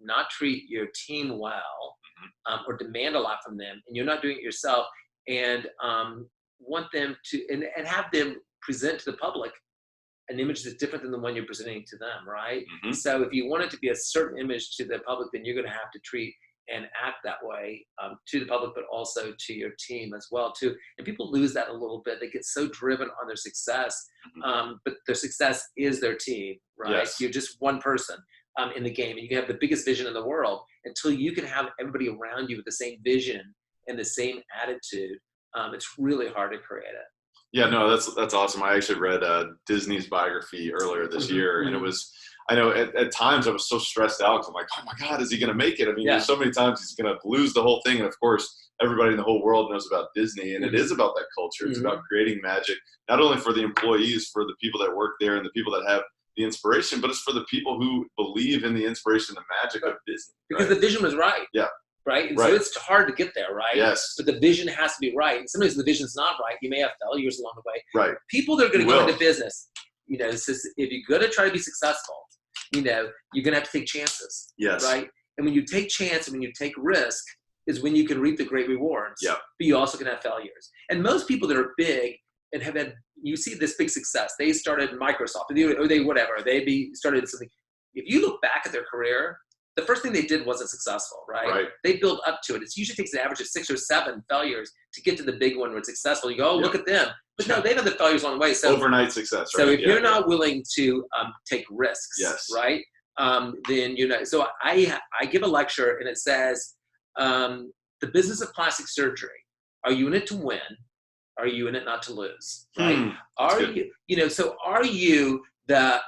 not treat your team well, or demand a lot from them, and you're not doing it yourself, and want them to, and have them present to the public an image that's different than the one you're presenting to them, right? So if you want it to be a certain image to the public, then you're going to have to treat and act that way to the public, but also to your team as well, too. And people lose that a little bit. They get so driven on their success, but their success is their team, right? Yes. You're just one person in the game, and you can have the biggest vision in the world until you can have everybody around you with the same vision and the same attitude. It's really hard to create it. Yeah, no, that's awesome. I actually read Disney's biography earlier this year, and it was, I know at times I was so stressed out because I'm like, oh my God, is he going to make it? I mean, there's so many times he's going to lose the whole thing. And of course, everybody in the whole world knows about Disney, and it is about that culture. It's about creating magic, not only for the employees, for the people that work there and the people that have the inspiration, but it's for the people who believe in the inspiration, the magic of Disney. Because the vision was right. Yeah. Right? And so it's hard to get there, right? Yes. But the vision has to be right. And sometimes the vision's not right. You may have failures along the way. Right. People that are going to go into business, if you're going to try to be successful, you're going to have to take chances. Yes. Right? And when you take chance and when you take risk is when you can reap the great rewards. Yeah. But you also can have failures. And most people that are big and have had, you see this big success, they started Microsoft or they started something. If you look back at their career, the first thing they did wasn't successful, right? They build up to it. It usually takes an average of 6 or 7 failures to get to the big one where it's successful. You go, oh, look at them. But no, they've had the failures along the way. So overnight success, right? So if you're not willing to take risks, right, then So I give a lecture and it says, the business of plastic surgery. Are you in it to win? Are you in it not to lose? Right? Are you, so are you the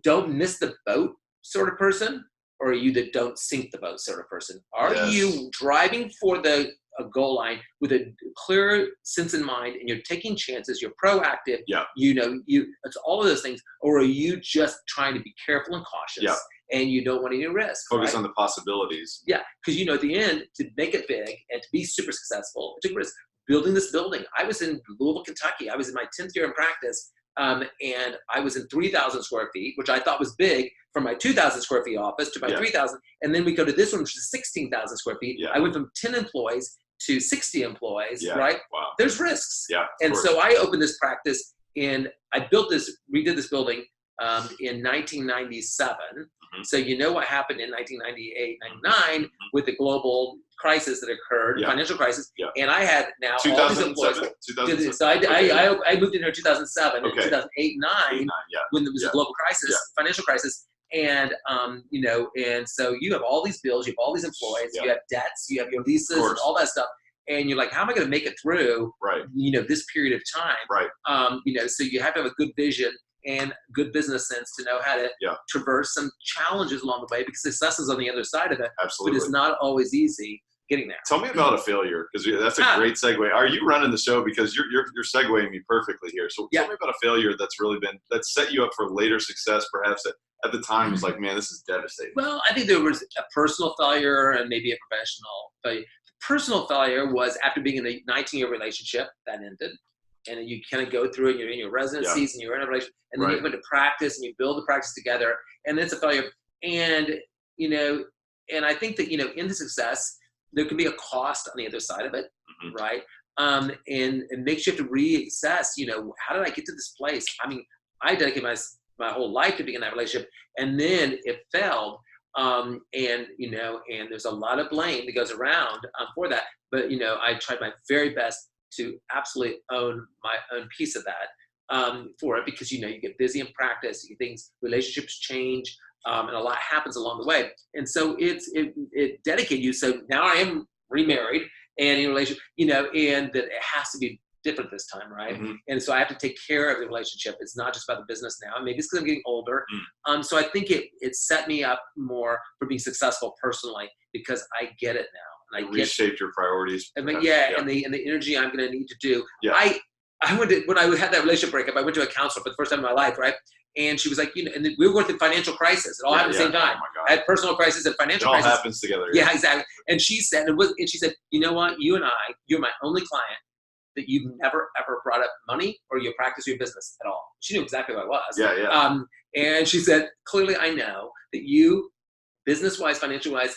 don't miss the boat sort of person? Or are you the don't sink the boat sort of person? Are you driving for a goal line with a clear sense in mind, and you're taking chances, you're proactive, it's all of those things, or are you just trying to be careful and cautious and you don't want any risk? Focus on the possibilities. Yeah, because at the end, to make it big and to be super successful, it took risk. Building this building. I was in Louisville, Kentucky. I was in my 10th year in practice. And I was in 3,000 square feet, which I thought was big, from my 2,000 square feet office to my 3,000. And then we go to this one, which is 16,000 square feet. Yeah. I went from 10 employees to 60 employees, right? Wow. There's risks. Yeah. And so I opened this practice and I redid this building in 1997. So what happened in 1998, 99 with the global crisis that occurred, financial crisis, and I had now all these employees. So I moved in here in 2007, in 2008, 9, when there was a global crisis, financial crisis, And, and so you have all these bills, you have all these employees, you have debts, you have your leases and all that stuff. And you're like, how am I going to make it through, this period of time? So you have to have a good vision and good business sense to know how to traverse some challenges along the way, because success is on the other side of it. Absolutely. But it's not always easy getting there. Tell me about a failure, because that's a great segue. Are you running the show? Because you're segueing me perfectly here. So tell me about a failure that's really that set you up for later success, perhaps that at the time was like, man, this is devastating. Well, I think there was a personal failure and maybe a professional failure. Personal failure was after being in a 19-year relationship that ended. And then you kind of go through it, you're in your residencies and you're in a relationship, and then you come into practice and you build the practice together, and it's a failure. And, and I think that, in the success, there can be a cost on the other side of it, right? And it makes you have to reassess, how did I get to this place? I mean, I dedicated my whole life to being in that relationship, and then it failed. And there's a lot of blame that goes around for that. But, I tried my very best to absolutely own my own piece of that for it, because, you get busy in practice, relationships change, and a lot happens along the way. And so it dedicated you. So now I am remarried and in a relationship, and that it has to be different this time, right? And so I have to take care of the relationship. It's not just about the business now. Maybe it's because I'm getting older. So I think it set me up more for being successful personally, because I get it now. And I reshaped your priorities. And the energy I'm going to need to do. I when I had that relationship breakup, I went to a counselor for the first time in my life, right? And she was like, and we were going through financial crisis. It all happened at the same time. Oh my God. I had personal crisis and financial crisis. It all happens together. Yeah, exactly. And she said, you know what? You and you're my only client that you've never ever brought up money or your practice or your business at all. She knew exactly what I was. And she said, clearly I know that you, business-wise, financial-wise,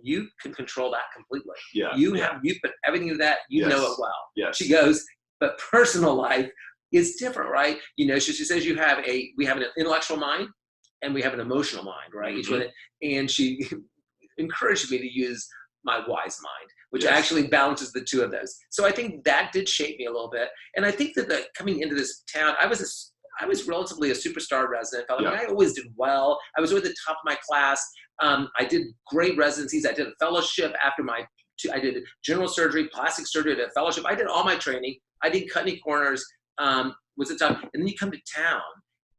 you can control that completely. You put everything into that, know it well. She goes, but personal life is different, right? She says we have an intellectual mind and we have an emotional mind, right? Each one. And she encouraged me to use my wise mind, which actually balances the two of those. So I think that did shape me a little bit. And I think that coming into this town, I was relatively a superstar resident. I always did well. I was at the top of my class. I did great residencies. I did a fellowship after I did general surgery, plastic surgery, I did a fellowship. I did all my training. I didn't cut any corners. Was the top. And then you come to town.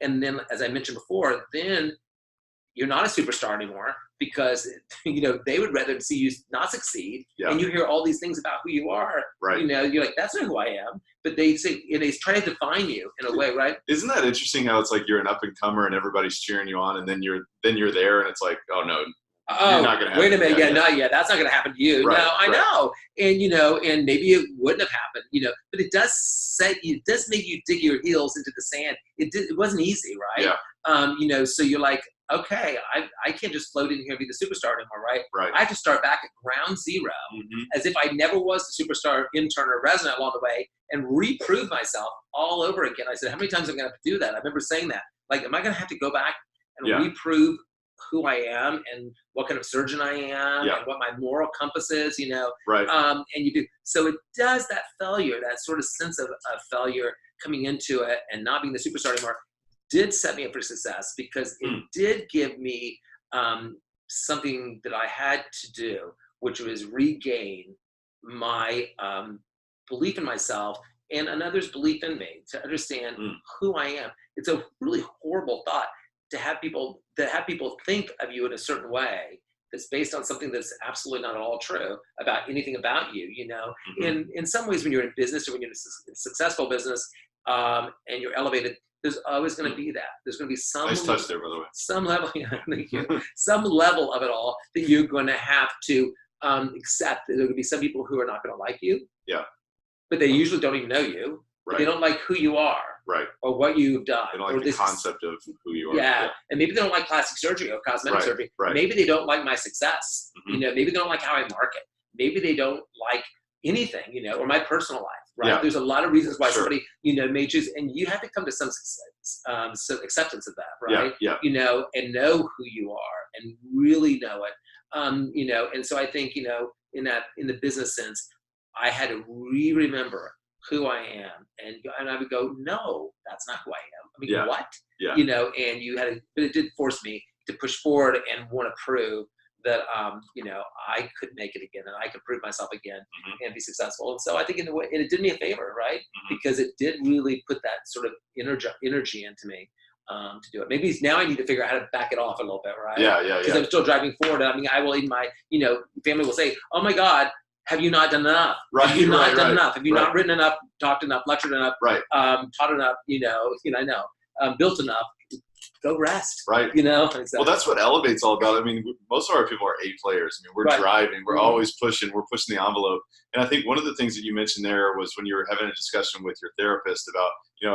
And then, as I mentioned before, then you're not a superstar anymore, because, they would rather see you not succeed. And you hear all these things about who you are. Right. You're like, that's not who I am. But they say, they try to define you in a way, right? Isn't that interesting how it's like you're an up and comer and everybody's cheering you on, and then you're there and it's like, oh no, you're not gonna happen. Wait a minute, that's not gonna happen to you. Right, no, I know. And and maybe it wouldn't have happened, but it does make you dig your heels into the sand. It wasn't easy, right? So you're like, okay, I can't just float in here and be the superstar anymore, right? I have to start back at ground zero, as if I never was the superstar intern or resident along the way, and reprove myself all over again. I said, how many times am I going to have to do that? I remember saying that. Like, am I going to have to go back and reprove who I am and what kind of surgeon I am and what my moral compass is, and you do. So it does, that failure, that sort of sense of failure coming into it and not being the superstar anymore, did set me up for success, because it did give me something that I had to do, which was regain my belief in myself and another's belief in me, to understand who I am. It's a really horrible thought to have people think of you in a certain way that's based on something that's absolutely not at all true about anything about you. In some ways, when you're in business or when you're in a successful business and you're elevated, there's always going to be that. There's going to be some nice touch there, by the way. Some level, thank you. Some level of it all that you're going to have to accept. There are going to be some people who are not going to like you. But they usually don't even know you. They don't like who you are. Or what you've done. They don't like the concept of who you are. And maybe they don't like plastic surgery or cosmetic surgery. Maybe they don't like my success. Maybe they don't like how I market. Maybe they don't like anything, or my personal life. There's a lot of reasons why somebody, may choose, and you have to come to some acceptance of that, and know who you are and really know it. And so I think, in the business sense, I had to remember who I am, and I would go, no, that's not who I am. I mean, what? And but it did force me to push forward and want to prove that, I could make it again and I could prove myself again and be successful. And so I think in a way, and it did me a favor, right? Because it did really put that sort of energy into me to do it. Maybe now I need to figure out how to back it off a little bit, right? Yeah. Because I'm still driving forward. I mean, I will even family will say, "Oh my God, have you not done enough? Right, have you not done right. enough? Have you not written enough, talked enough, lectured enough, taught enough, built enough? Go rest." Right. Exactly. Well, that's what Elevate's all about. I mean, most of our people are A players. I mean, we're driving. We're always pushing. We're pushing the envelope. And I think one of the things that you mentioned there was when you were having a discussion with your therapist about,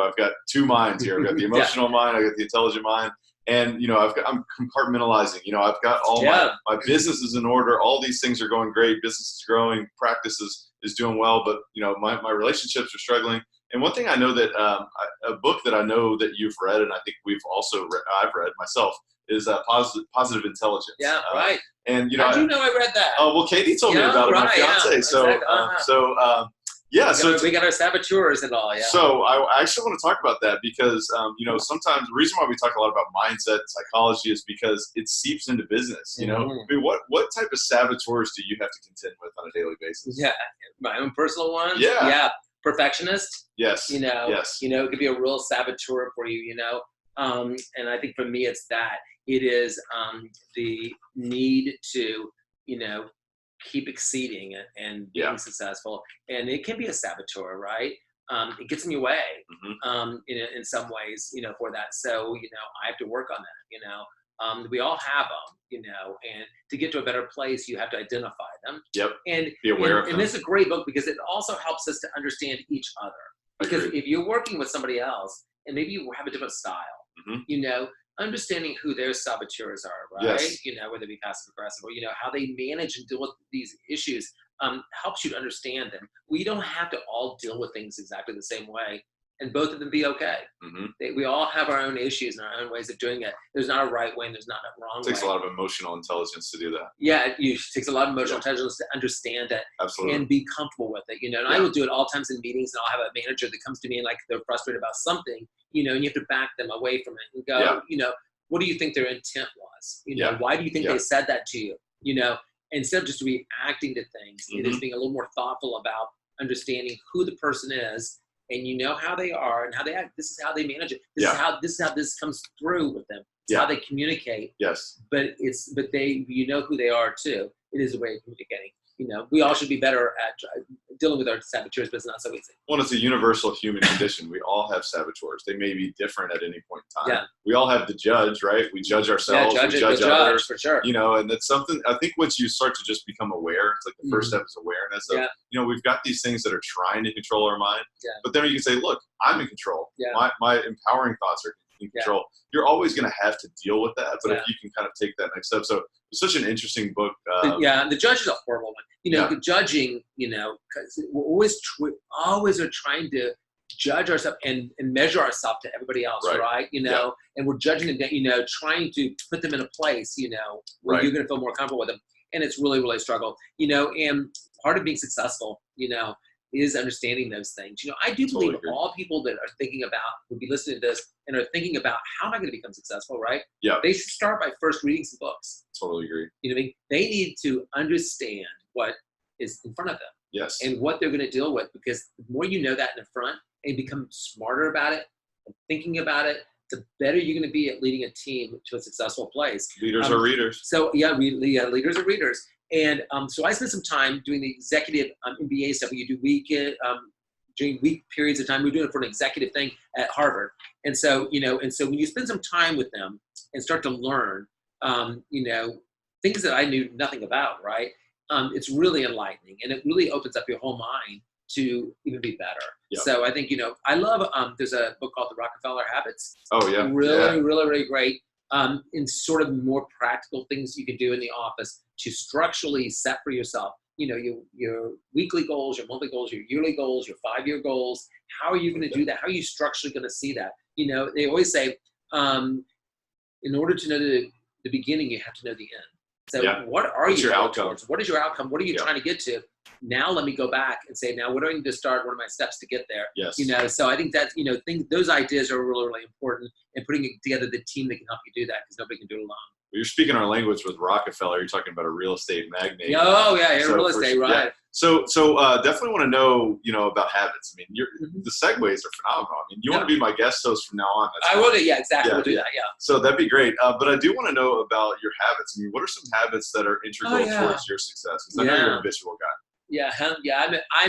I've got two minds here. I've got the emotional mind. I've got the intelligent mind. And, I'm compartmentalizing. I've got all my business is in order. All these things are going great. Business is growing. Practice is doing well. But, my relationships are struggling. And one thing I know that a book that I know that you've read, and I think I've read myself, is Positive Intelligence. Yeah, right. And how'd you know I read that? Oh, well, Katie told me about it, my fiance. Yeah, exactly. So we got our saboteurs and all. Yeah. So I actually want to talk about that because sometimes the reason why we talk a lot about mindset and psychology is because it seeps into business. I mean, what type of saboteurs do you have to contend with on a daily basis? Yeah, my own personal ones. Yeah. Yeah. Perfectionist. Yes. Yes. It could be a real saboteur for you. And I think for me, it's that. It is the need to, keep exceeding and being successful. And it can be a saboteur, right? It gets in your way in some ways, for that. So, I have to work on that, we all have them, and to get to a better place, you have to identify them. Yep. And be aware of them. And this is a great book because it also helps us to understand each other. Because if you're working with somebody else and maybe you have a different style, understanding who their saboteurs are, right? Yes. Whether it be passive aggressive or, how they manage and deal with these issues helps you to understand them. We don't have to all deal with things exactly the same way and both of them be okay. We all have our own issues and our own ways of doing it. There's not a right way and there's not a wrong way. It takes a lot of emotional intelligence to do that. Yeah, it takes a lot of emotional intelligence to understand it. Absolutely. And be comfortable with it. And I will do it all times in meetings, and I'll have a manager that comes to me and they're frustrated about something, and you have to back them away from it and go, what do you think their intent was? Why do you think they said that to you? Instead of just reacting to things, it is being a little more thoughtful about understanding who the person is, and how they are and how they act. This is how they manage it. This is how this comes through with them. It's how they communicate. Yes. But they who they are too. It is a way of communicating. We all should be better at dealing with our saboteurs, but it's not so easy. Well, it's a universal human condition. We all have saboteurs. They may be different at any point in time. Yeah. We all have to judge, right? We judge ourselves. We judge others. For sure. And that's something, I think once you start to just become aware, it's like the first step is awareness of, we've got these things that are trying to control our mind. Yeah. But then you can say, look, I'm in control. Yeah. My empowering thoughts are in control. Yeah. You're always going to have to deal with that. But if you can kind of take that next step. So it's such an interesting book. The judge is a horrible one. The judging, because we're always are trying to judge ourselves and measure ourselves to everybody else, right? And we're judging them, trying to put them in a place, where you're going to feel more comfortable with them. And it's really, really a struggle, and part of being successful, is understanding those things. I do believe all people that are thinking about, would be listening to this and are thinking about how am I going to become successful, right? Yeah. They should start by first reading some books. Totally agree. They need to understand what is in front of them. Yes. And what they're going to deal with, because the more you know that in the front and become smarter about it and thinking about it, the better you're going to be at leading a team to a successful place. Leaders are readers. So leaders are readers. And so I spent some time doing the executive MBA stuff. You do during week periods of time. We're doing it for an executive thing at Harvard. And so, when you spend some time with them and start to learn, things that I knew nothing about, right? It's really enlightening, and it really opens up your whole mind to even be better. Yep. So I think, I love, there's a book called The Rockefeller Habits. Oh yeah. Really, really, really great. In sort of more practical things you can do in the office to structurally set for yourself, your weekly goals, your monthly goals, your yearly goals, your 5-year goals. How are you going to do that? How are you structurally going to see that? They always say, in order to know the beginning, you have to know the end. So what are your outcomes? What is your outcome? What are you trying to get to? Now let me go back and say, now what do I need to start? What are my steps to get there? Yes. So I think that, those ideas are really, really important, and putting together the team that can help you do that, because nobody can do it alone. you're speaking our language with Rockefeller. You're talking about a real estate magnate. Oh yeah, real estate, right? Yeah. So definitely want to know, about habits. I mean, the segues are phenomenal. I mean, you want to be my guest host from now on. I will do. Yeah, exactly. We'll do that. Yeah. So that'd be great. But I do want to know about your habits. I mean, what are some habits that are integral towards your success? Because I know you're a visual guy. Yeah, I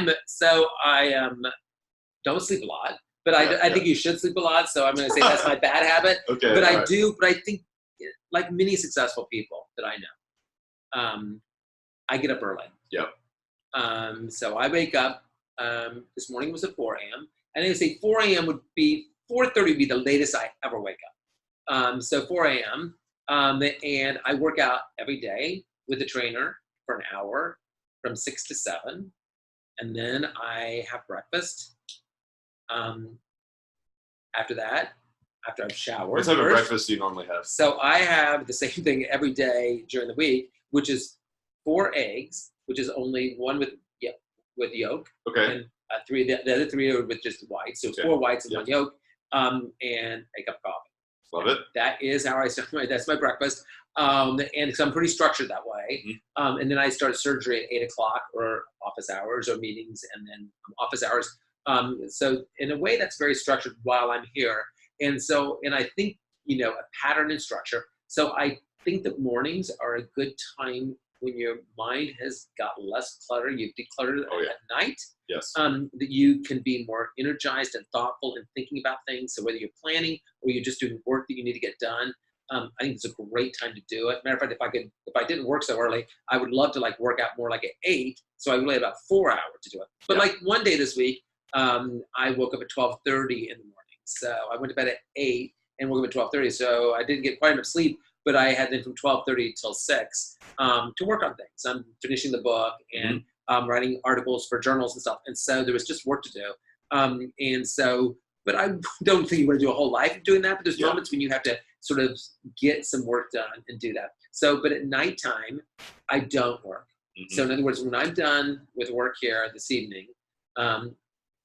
don't sleep a lot, but I think you should sleep a lot. So I'm going to say that's my bad habit. Okay. But I think like many successful people that I know, I get up early. Yep. So I wake up, this morning was at 4 a.m. And I would say 4 a.m. 4:30 would be the latest I ever wake up. So 4 a.m. And I work out every day with a trainer for an hour from 6 to 7. And then I have breakfast. After that, after I've showered. What type of breakfast do you normally have? So I have the same thing every day during the week, which is 4 eggs, which is only one with yolk. Okay. And the other 3 are with just whites. So it's 4 whites and 1 yolk, and a cup of coffee. Love it. That is how I start. That's my breakfast. And so I'm pretty structured that way. Mm-hmm. And then I start surgery at 8 o'clock or office hours or meetings, and then office hours. So in a way that's very structured while I'm here. And I think, a pattern and structure. So I think that mornings are a good time when your mind has got less clutter. You've decluttered at night. Yes. That you can be more energized and thoughtful in thinking about things. So whether you're planning or you're just doing work that you need to get done, I think it's a great time to do it. Matter of fact, if I didn't work so early, I would love to work out more like at 8. So I really had about 4 hours to do it. But one day this week, I woke up at 12:30 in the morning. So I went to bed at 8 and woke up at 12:30. So I didn't get quite enough sleep, but I had then from 12:30 till 6 to work on things. I'm finishing the book and writing articles for journals and stuff. And so there was just work to do. But I don't think you want to do a whole life of doing that. But there's moments when you have to sort of get some work done and do that. So, but at nighttime, I don't work. Mm-hmm. So in other words, when I'm done with work here this evening,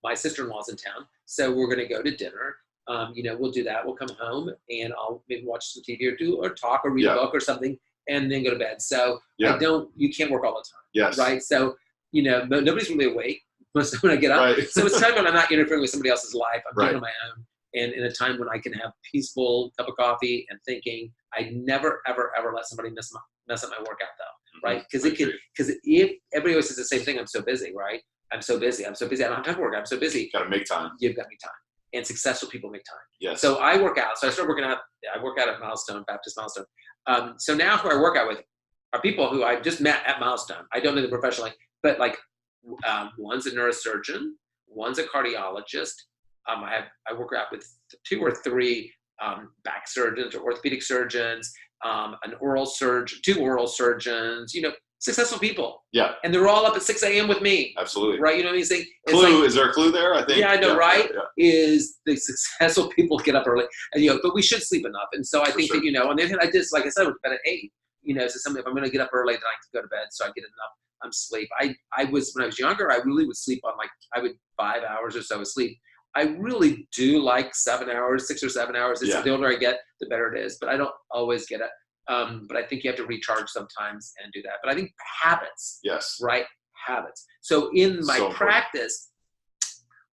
my sister-in-law's in town, so we're going to go to dinner. We'll do that. We'll come home and I'll maybe watch some TV or talk or read a book or something, and then go to bed. So you can't work all the time. Yes. Right. So, nobody's really awake most of when I get up. Right. So it's time when I'm not interfering with somebody else's life. I'm doing it on my own. And in a time when I can have peaceful cup of coffee and thinking, I never, ever, ever let somebody mess up my workout though. Right. Because if everybody always says the same thing, I'm so busy, right? I'm so busy. I don't have time to work. I'm so busy. Got to make time. You've got to make time. And successful people make time. Yes. So I work out. So I started working out. I work out at Milestone, Baptist Milestone. So now who I work out with are people who I just met at Milestone. I don't know them professionally, but one's a neurosurgeon, one's a cardiologist. I work out with 2 or 3 back surgeons or orthopedic surgeons, an oral surgeon, 2 oral surgeons, successful people. Yeah. And they're all up at 6 a.m. with me. Absolutely. Right? You know what I'm saying? Clue, is there a clue there? I think. Yeah, I know, right? Yeah. Is the successful people get up early. And, but we should sleep enough. And so I think that, on the other hand, I just, like I said, I went to bed at 8. So if I'm going to get up early, then I can go to bed so I get enough sleep. When I was younger, I really would sleep on 5 hours or so of sleep. I really do like 7 hours, 6 or 7 hours. The older I get, the better it is. But I don't always get it. But I think you have to recharge sometimes and do that. But I think habits. Yes. Right? Habits. So in my practice,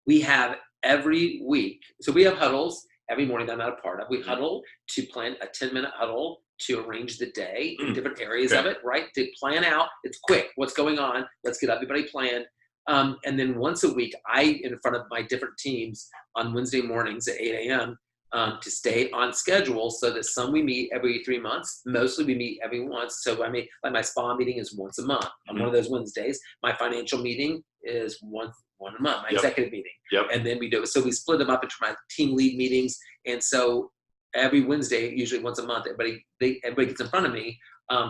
we have every week. So we have huddles every morning that I'm not a part of. We huddle to plan a 10-minute huddle to arrange the day in different areas of it, right? To plan out. It's quick. What's going on? Let's get everybody planned. And then once a week, in front of my different teams on Wednesday mornings at 8 a.m., to stay on schedule, so that some we meet every 3 months, mostly we meet every once. So my spa meeting is once a month on one of those Wednesdays. My financial meeting is one a month, my executive meeting. And then we we split them up into my team lead meetings. And so every Wednesday, usually once a month, everybody gets in front of me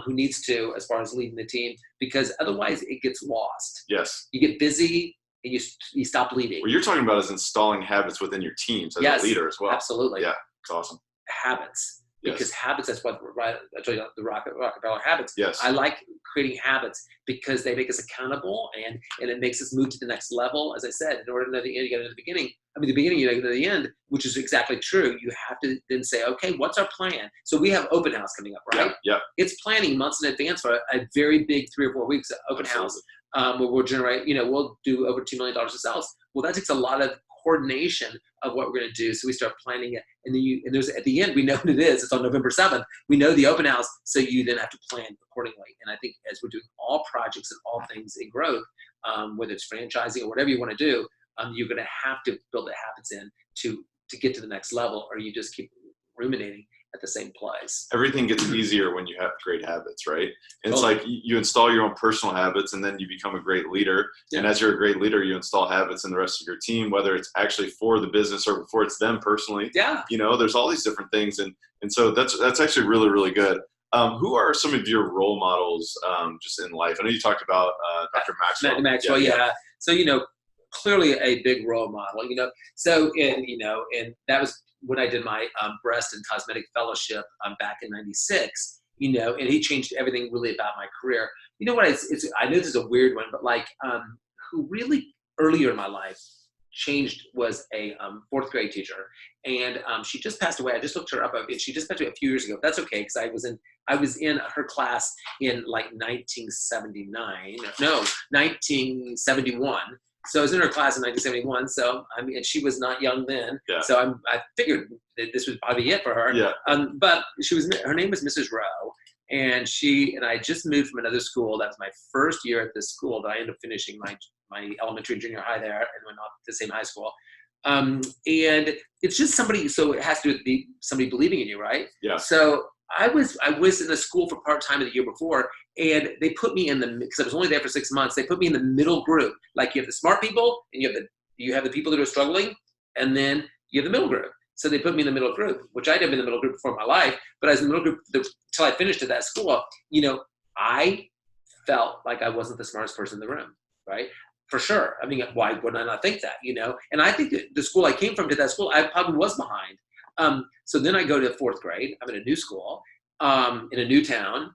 who needs to, as far as leading the team, because otherwise it gets lost. Yes. You get busy and you stop leading. What you're talking about is installing habits within your teams as a leader as well. Absolutely. Yeah, it's awesome. Habits. Yes. Because habits, that's what I told you, the Rockefeller Habits. Yes. I like creating habits because they make us accountable and it makes us move to the next level. As I said, in order to know the end, you got to know the beginning. The beginning, you know the end, which is exactly true. You have to then say, okay, what's our plan? So we have open house coming up, right? Yeah. It's planning months in advance for a very big 3 or 4 weeks open house where we'll generate, we'll do over $2 million of sales. Well, that takes a lot of coordination of what we're going to do. So we start planning it. And then there's at the end, we know what it is. It's on November 7th. We know the open house. So you then have to plan accordingly. And I think as we're doing all projects and all things in growth, whether it's franchising or whatever you want to do, you're going to have to build the habits in to get to the next level, or you just keep ruminating at the same place. Everything gets easier when you have great habits, right? And it's like you install your own personal habits and then you become a great leader. Yeah. And as you're a great leader, you install habits in the rest of your team, whether it's actually for the business or for it's them personally. Yeah. There's all these different things. And so that's actually really, really good. Who are some of your role models just in life? I know you talked about Dr. Maxwell. Maxwell, yeah. So, clearly a big role model, So, and that was when I did my breast and cosmetic fellowship back in '96, and he changed everything really about my career. You know what? I know this is a weird one, but who really earlier in my life changed was a 4th grade teacher, and she just passed away. I just looked her up. She just passed away a few years ago. That's okay, because I was in her class in 1971. So I was in her class in 1971. So and she was not young then. Yeah. So I figured that this would probably be it for her. Yeah. But her name was Mrs. Rowe, and I just moved from another school. That was my first year at this school. That I ended up finishing my elementary and junior high there, and went off to the same high school. And it's just somebody. So it has to be somebody believing in you, right? Yeah. So I was in the school for part-time the year before, and they put me because I was only there for 6 months. They put me in the middle group. Like, you have the smart people, and you have the people that are struggling, and then you have the middle group. So they put me in the middle group, which I'd have been in the middle group before in my life, but I was in the middle group until I finished at that school. I felt like I wasn't the smartest person in the room, right? For sure. Why wouldn't I not think that, And I think that the school I came from to that school, I probably was behind. So then I go to 4th grade. I'm in a new school, in a new town.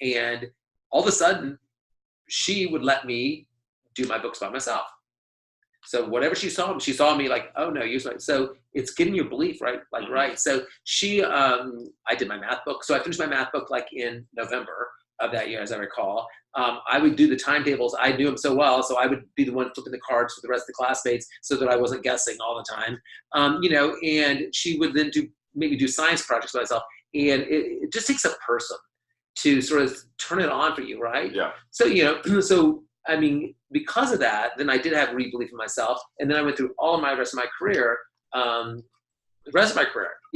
And all of a sudden, she would let me do my books by myself. So whatever she saw me like, oh no, you're right. So it's getting your belief, right? Right. So I did my math book. So I finished my math book in November of that year, as I recall. I would do the timetables. I knew them so well, so I would be the one flipping the cards for the rest of the classmates so that I wasn't guessing all the time. And she would then maybe do science projects by myself. And it just takes a person to sort of turn it on for you, right? Yeah. So, because of that, then I did have belief in myself. And then I went through all of the rest of my career,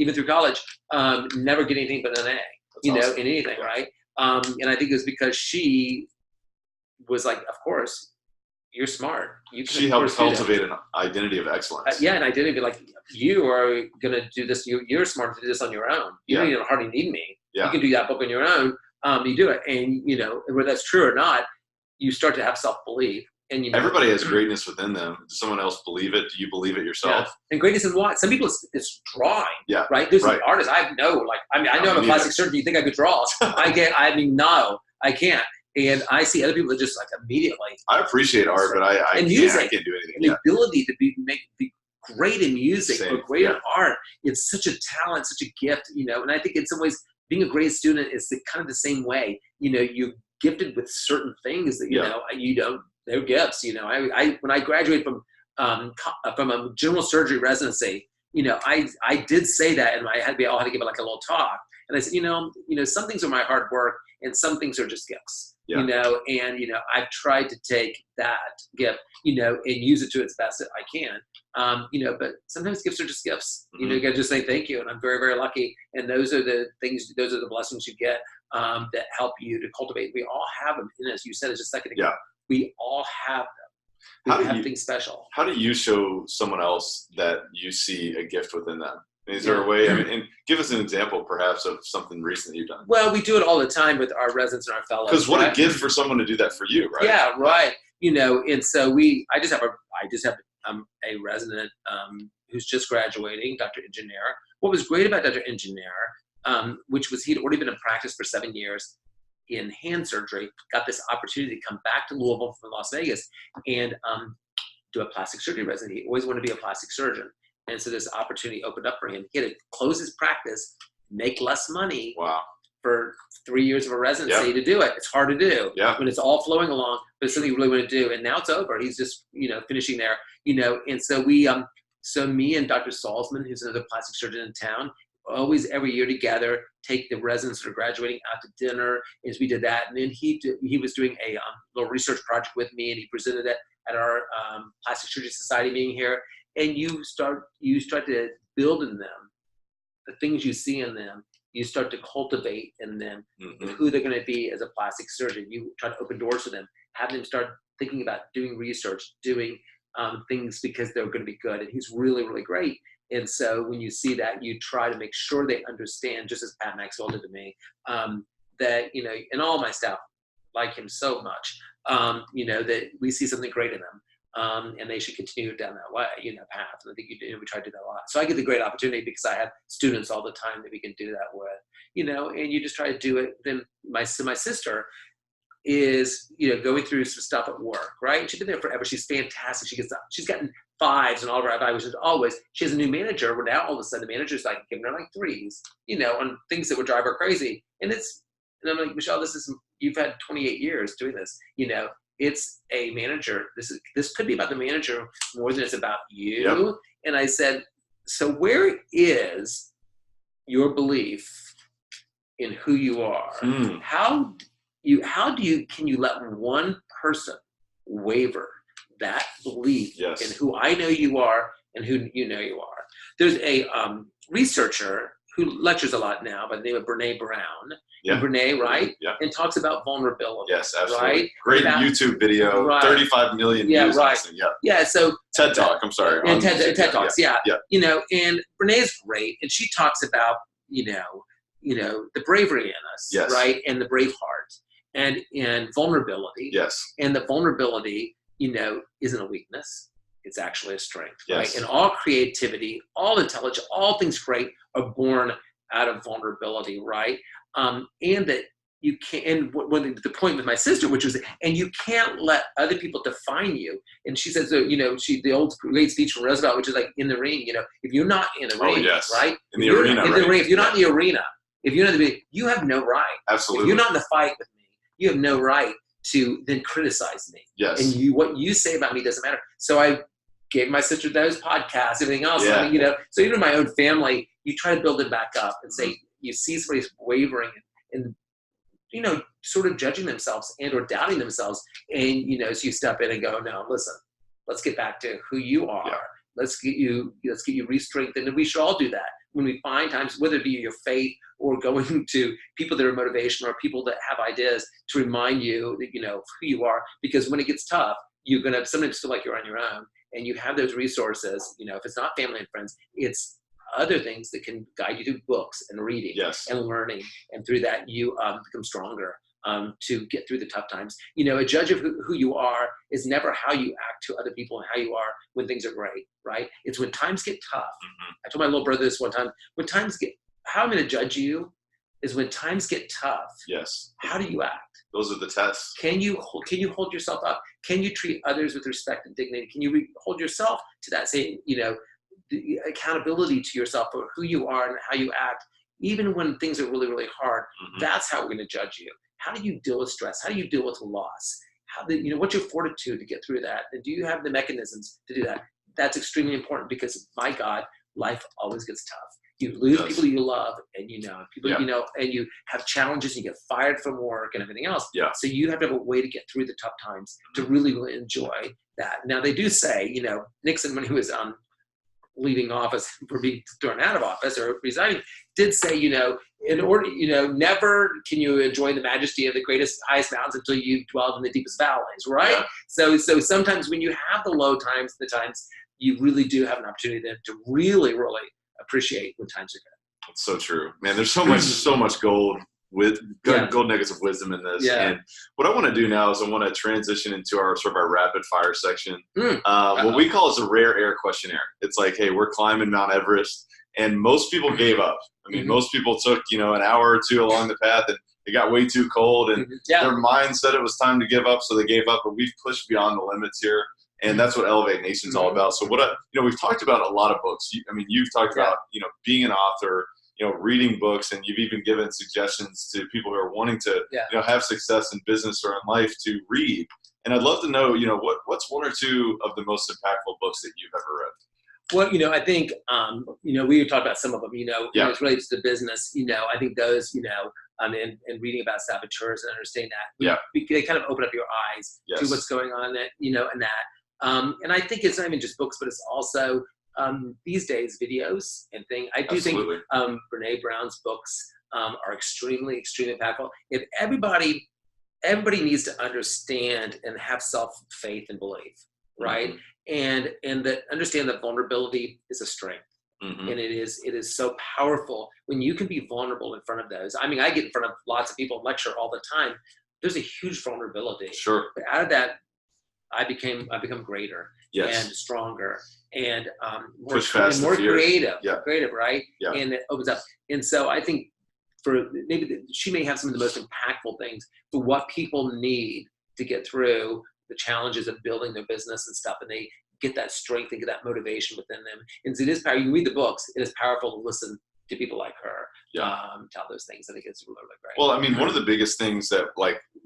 even through college, never get anything but an A, awesome. In anything, yeah. Right? And I think it was because she was like, of course, you're smart. She helped cultivate an identity of excellence. An identity like, you are going to do this. You're smart to do this on your own. You don't even hardly need me. Yeah. You can do that book on your own. You do it. And, whether that's true or not, you start to have self-belief. And everybody has greatness within them. Does someone else believe it? Do you believe it yourself? Yeah. And greatness in what? Some people it's drawing. Yeah. Right? There's an artist. I know I'm a plastic surgeon. You think I could draw? No, I can't. And I see other people that just immediately. I appreciate art, but I can't do anything. And the ability to be great in music or great in art, it's such a talent, such a gift, and I think in some ways being a great student is kind of the same way. You're gifted with certain things that, you don't, they're gifts. When I graduated from a general surgery residency, I did say that, and I had to give it like a little talk. And I said, some things are my hard work and some things are just gifts. Yeah. I've tried to take that gift, and use it to its best that I can. But sometimes gifts are just gifts. Mm-hmm. You got to just say thank you. And I'm very, very lucky. And those are the blessings you get that help you to cultivate. We all have them. And as you said just a second ago, we all have them. We have things special. How do you show someone else that you see a gift within them? Is there a way, and give us an example perhaps of something recent you've done? Well, we do it all the time with our residents and our fellows. Because what a gift for someone to do that for you, right? Yeah, right. And so I just have a resident who's just graduating, Dr. Engineer. What was great about Dr. Engineer, which was he'd already been in practice for 7 years. in hand surgery, got this opportunity to come back to Louisville from Las Vegas and do a plastic surgery residency. He always wanted to be a plastic surgeon. And so this opportunity opened up for him. He had to close his practice, make less money for 3 years of a residency to do it. It's hard to do when it's all flowing along, but it's something you really want to do. And now it's over. He's just, finishing there, and so so me and Dr. Salzman, who's another plastic surgeon in town, always every year together, take the residents that are graduating out to dinner. As we did that. And then he was doing a little research project with me, and he presented it at our Plastic Surgery Society meeting here. And you start to build in them the things you see in them. You start to cultivate in them who they're going to be as a plastic surgeon. You try to open doors for them, have them start thinking about doing research, doing things because they're going to be good. And he's really, really great. And so when you see that, you try to make sure they understand, just as Pat Maxwell did to me, that, and all my staff like him so much, that we see something great in them. And they should continue down that way, path. And I think we try to do that a lot. So I get the great opportunity because I have students all the time that we can do that with, and you just try to do it. Then my sister is, going through some stuff at work, right? She's been there forever. She's fantastic. She's gotten 5s and all of her evaluations always. She has a new manager where now all of a sudden the manager's like giving her like 3s, on things that would drive her crazy. And I'm like, Michelle, you've had 28 years doing this, it's a manager. This could be about the manager more than it's about you. Yep. And I said, so where is your belief in who you are? How can you let one person waver that belief in who I know you are and who you know you are? There's a researcher who lectures a lot now by the name of Brene Brown. And Brene, right? Yeah. And talks about vulnerability. Yes, absolutely. Right? Great YouTube video, 35 million views. Right. Yeah, so TED Talk, I'm sorry. And TED Talks, and Brene's great. And she talks about, the bravery in us, right? And the brave heart and vulnerability. Yes. And the vulnerability, isn't a weakness. It's actually a strength, right? And all creativity, all intelligence, all things great are born out of vulnerability, right? And that you can't, and the point with my sister, which was, and you can't let other people define you. And she says, the old great speech from Roosevelt, which is like in the ring, if you're not in the ring, right? In the arena, if you're not in the arena, if you're not in the, you have no right. Absolutely. If you're not in the fight with me, you have no right to then criticize me. Yes. And what you say about me doesn't matter. So I gave my sister those podcasts, everything else. Yeah. I mean, so even in my own family, you try to build it back up and say, you see somebody's wavering and sort of judging themselves and or doubting themselves. And, so you step in and go, no, listen, let's get back to who you are. Yeah. Let's get you re-strengthened. And we should all do that when we find times, whether it be your faith or going to people that are motivation or people that have ideas to remind you that, who you are. Because when it gets tough, you're going to sometimes feel like you're on your own, and you have those resources. If it's not family and friends, it's other things that can guide you through books and reading and learning. And through that, you become stronger to get through the tough times. A judge of who you are is never how you act to other people and how you are when things are great, right? It's when times get tough. I told my little brother this one time, how I'm going to judge you is when times get tough. Yes. How do you act? Those are the tests. Can you hold yourself up? Can you treat others with respect and dignity? Can you hold yourself to that same, the accountability to yourself for who you are and how you act, even when things are really, really hard? That's how we're going to judge you. How do you deal with stress? How do you deal with loss? What's your fortitude to get through that? And do you have the mechanisms to do that? That's extremely important because, my God, life always gets tough. You lose people you love, and people and you have challenges. And you get fired from work and everything else. Yeah. So you have to have a way to get through the tough times to really, really enjoy that. Now they do say, Nixon, when he was leaving office for being thrown out of office or resigning, did say, in order, never can you enjoy the majesty of the greatest, highest mountains until you dwell in the deepest valleys, right? Yeah. So sometimes when you have the low times, the times, you really do have an opportunity then to really, really appreciate when times are good. It's so true, man. There's so much gold gold nuggets of wisdom in this. Yeah. And what I want to do now is I want to transition into our sort of our rapid fire section. What we call is a rare air questionnaire. It's like, hey, we're climbing Mount Everest, and most people gave up. I mean, most people took, an hour or two along the path, and it got way too cold, and Yeah. their mind said it was time to give up, so they gave up. But we've pushed beyond the limits here, and that's what Elevate Nation's all about. So we've talked about a lot of books. You've talked about being an author, reading books, and you've even given suggestions to people who are wanting to have success in business or in life to read. And I'd love to know, what's one or two of the most impactful books that you've ever read? Well, I think, we talked about some of them, when it's related to the business, I think those, and reading about saboteurs and understanding that, they kind of open up your eyes to what's going on, and that. And I think it's not even just books, but it's also these days videos and things. I do think Brene Brown's books are extremely, extremely impactful. If everybody needs to understand and have self-faith and belief, right? And that understand that vulnerability is a strength. And it is so powerful when you can be vulnerable in front of those. I mean, I get in front of lots of people and lecture all the time. There's a huge vulnerability. Sure. But out of that, I become greater and stronger and more creative. Creative, right? Yeah. And it opens up. And so I think she may have some of the most impactful things for what people need to get through the challenges of building their business and stuff, and they get that strength and get that motivation within them. And so it is powerful. You can read the books. It is powerful to listen to people like her tell those things. I think it's really, really great. Well, I mean, one of the biggest things that,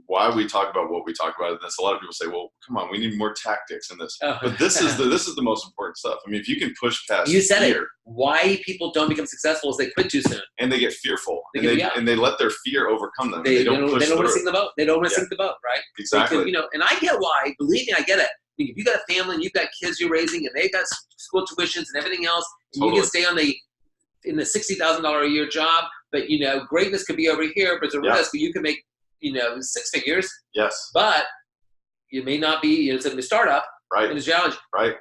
why we talk about what we talk about in this, a lot of people say, well, come on, we need more tactics in this. But this is the most important stuff. I mean, if you can push past fear. Why people don't become successful is they quit too soon. And they get fearful. And they let their fear overcome them. They don't want to sink the boat. They don't want to sink the boat, right? Exactly. Because, and I get why. Believe me, I get it. If you got a family and you've got kids you're raising and they've got school tuitions and everything else, and you can stay in the $60,000 a year job, but greatness could be over here, but it's a risk. But you can make 6 figures. Yes. But you may not be. It's a startup. Right. And it's a challenge. Right.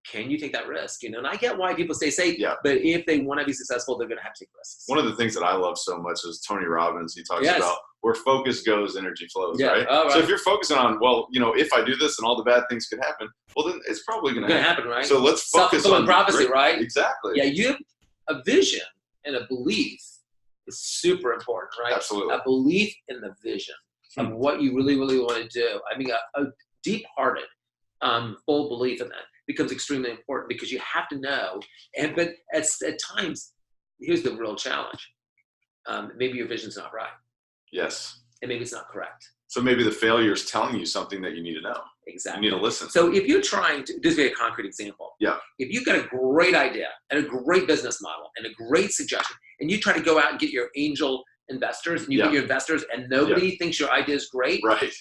Can you take that risk? And I get why people stay safe. Yeah. But if they want to be successful, they're going to have to take risks. One of the things that I love so much is Tony Robbins. He talks about where focus goes, energy flows. Right? Oh, right. So if you're focusing on, if I do this and all the bad things could happen, well, then it's probably going to happen, right? So let's focus on prophecy, right? Exactly. Yeah, you have a vision and a belief is super important, right? Absolutely. A belief in the vision of what you really, really want to do. I mean, a deep-hearted, full belief in that becomes extremely important because you have to know. But at times, here's the real challenge. Maybe your vision's not right. Yes. And maybe it's not correct. So maybe the failure is telling you something that you need to know. Exactly. You need to listen. So if you're trying to, this is a very concrete example. Yeah. If you've got a great idea and a great business model and a great suggestion, and you try to go out and get your angel investors and you get your investors and nobody thinks your idea is great. Right.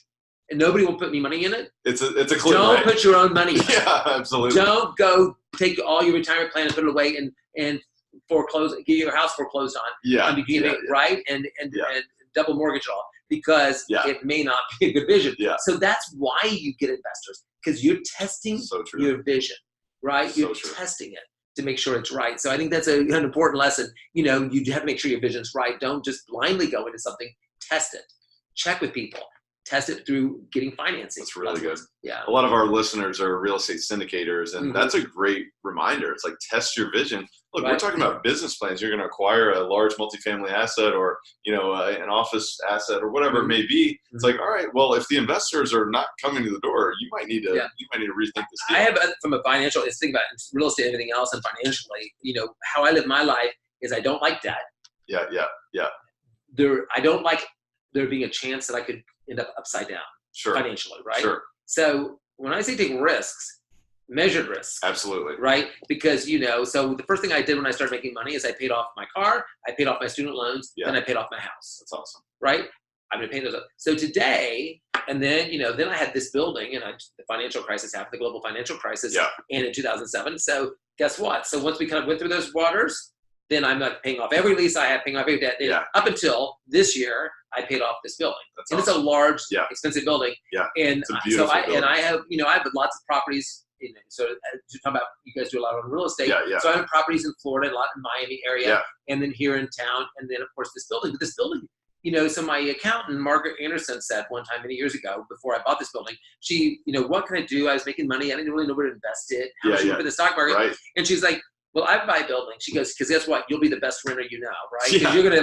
And nobody will put any money in it. It's a clue. Don't put your own money in it. Yeah, absolutely. Don't go take all your retirement plan and put it away and foreclose, get your house foreclosed on. Yeah. Right? And double mortgage it all because it may not be a good vision. Yeah. So that's why you get investors, because you're testing your vision, right? You're testing it to make sure it's right. So I think that's an important lesson. You have to make sure your vision's right. Don't just blindly go into something. Test it. Check with people. Test it through getting financing. That's really good. Yeah. A lot of our listeners are real estate syndicators, and that's a great reminder. It's like, test your vision. Look, we're talking about business plans. You're going to acquire a large multifamily asset or, an office asset or whatever it may be. It's like, all right, well, if the investors are not coming to the door, you might need to rethink this deal. I have from a financial, it's thinking about real estate and everything else, and financially, how I live my life is I don't like debt. Yeah. I don't like there being a chance that I could end up upside down financially, right? Sure. So when I say take risks, measured risks. Absolutely. Right? Because, so the first thing I did when I started making money is I paid off my car, I paid off my student loans, and I paid off my house. That's awesome. Right? I'm going to pay those up. So today, and then, then I had this building and the financial crisis happened, the global financial crisis, and in 2007. So guess what? So once we kind of went through those waters, then I'm not paying off every lease I have, paying off every debt. Up until this year, I paid off this building. That's awesome. It's a large, expensive building. Yeah. And so I have, I have lots of properties. So to talk about, you guys do a lot on real estate. So I have properties in Florida, a lot in Miami area, and then here in town, and then of course this building. But this building, so my accountant, Margaret Anderson, said one time many years ago before I bought this building, she, what can I do? I was making money. I didn't really know where to invest it. How should I put in the stock market? Right. And she's like, well, I buy a building. She goes, because guess what? You'll be the best renter right? Because you're going to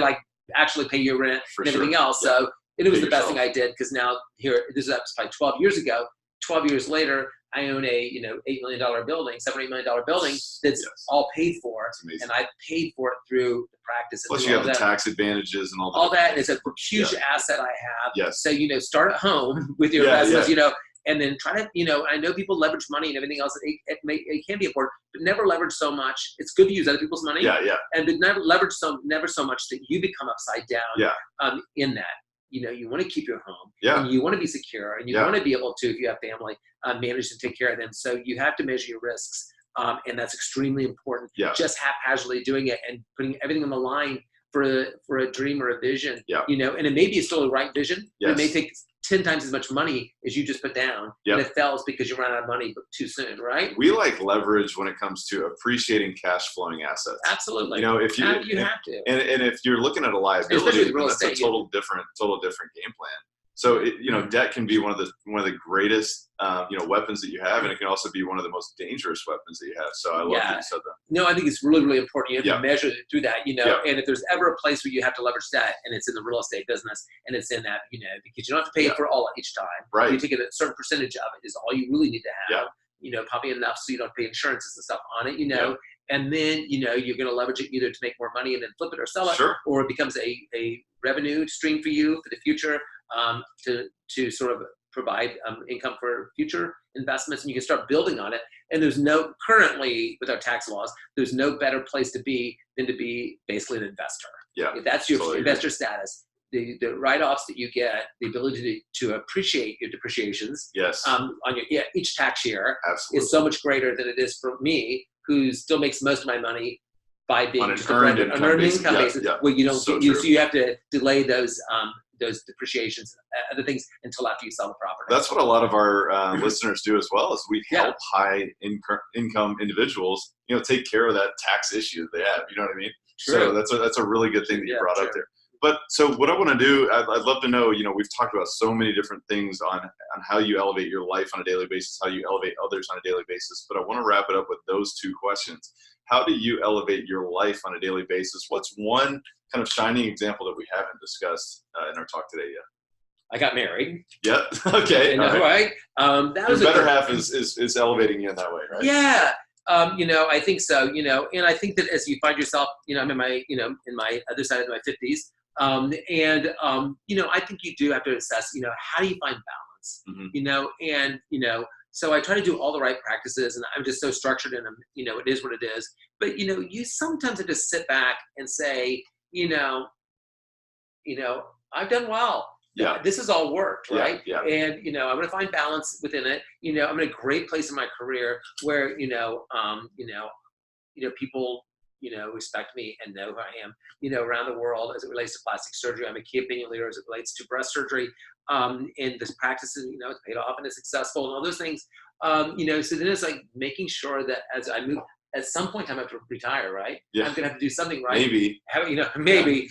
actually pay your rent For and everything sure. else. Yeah. So it was Pay the best yourself. thing I did, because now here, this was probably 12 years ago. 12 years later, I own a $8 million building, $7 million building that's all paid for, and I paid for it through the practice. And plus you have the tax advantages and all that is a huge asset I have. Yes. So start at home with your investments. And then try to I know people leverage money and everything else. It can be important, but never leverage so much. It's good to use other people's money. And but never leverage never so much that you become upside down. In that. You want to keep your home, and you want to be secure, and you want to be able to, if you have family, manage to take care of them. So you have to measure your risks, and that's extremely important. Just haphazardly doing it and putting everything on the line for a dream or a vision, and it may be still the right vision, but it may take 10 times as much money as you just put down, and it fails because you run out of money too soon, right? We like leverage when it comes to appreciating cash flowing assets. Absolutely. If you have to, and if you're looking at a liability, that's a total different game plan. So debt can be one of the greatest weapons that you have, and it can also be one of the most dangerous weapons that you have. So I love that you said that. No, I think it's really, really important. You have to measure through that, and if there's ever a place where you have to leverage that, and it's in the real estate business, and it's in that, because you don't have to pay it for all each time. Right. You take a certain percentage of it is all you really need to have. Probably enough so you don't pay insurances and stuff on it, and then, you're going to leverage it either to make more money and then flip it or sell it, or it becomes a revenue stream for you for the future, to sort of provide income for future investments, and you can start building on it. And there's currently with our tax laws, there's no better place to be than to be basically an investor. If that's your investor status, the write-offs that you get, the ability to appreciate your depreciations on your each tax year is so much greater than it is for me, who still makes most of my money by being on an earned income basis. Where you don't so you have to delay those depreciations, other things, until after you sell the property. That's what a lot of our listeners do as well, is we help high income individuals, take care of that tax issue that they have. You know what I mean? So that's a really good thing that you brought up there. But so what I want to do, I'd love to know, we've talked about so many different things on how you elevate your life on a daily basis, how you elevate others on a daily basis. But I want to wrap it up with those two questions. How do you elevate your life on a daily basis? What's one kind of shining example that we haven't discussed in our talk today yet? I got married. Yep. Okay. Right. That was your better half is elevating you in that way, right? Yeah. I think so. And I think that as you find yourself, I'm in my, in my other side of my 50s. I think you do have to assess, how do you find balance, and, so I try to do all the right practices, and I'm just so structured, and it is what it is. But, you sometimes have to sit back and say, I've done well. This has all worked, right? And, I'm going to find balance within it. I'm in a great place in my career where, people, respect me and know who I am, around the world as it relates to plastic surgery. I'm a key opinion leader as it relates to breast surgery. And this practice is, it's paid off and it's successful and all those things. So then it's like making sure that as I move, at some point in time I have to retire, right? I'm going to have to do something, right? Maybe. Maybe.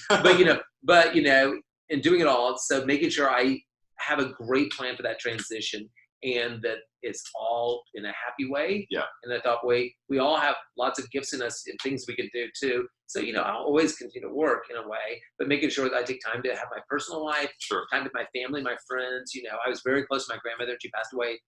But, in doing it all, so making sure I have a great plan for that transition, and that it's all in a happy way. In a thought way. We all have lots of gifts in us and things we can do too. So, I'll always continue to work in a way, but making sure that I take time to have my personal life, time with my family, my friends. I was very close to my grandmother. She passed away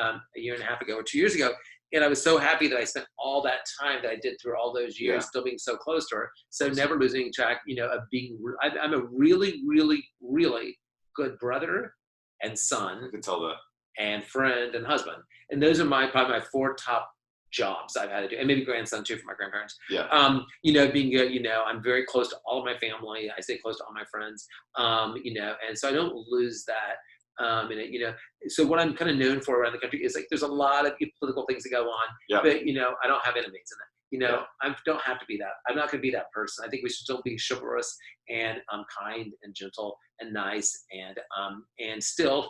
a year and a half ago or 2 years ago. And I was so happy that I spent all that time that I did through all those years, still being so close to her. So never losing track, of being, I'm a really, really, really good brother and son. I can tell that. And friend and husband. And those are probably my 4 top jobs I've had to do, and maybe grandson too for my grandparents. Being good, I'm very close to all of my family. I stay close to all my friends, and so I don't lose that. So what I'm kind of known for around the country is like, there's a lot of political things that go on, but, I don't have enemies in it. I don't have to be that. I'm not going to be that person. I think we should still be chivalrous and kind and gentle and nice, and still,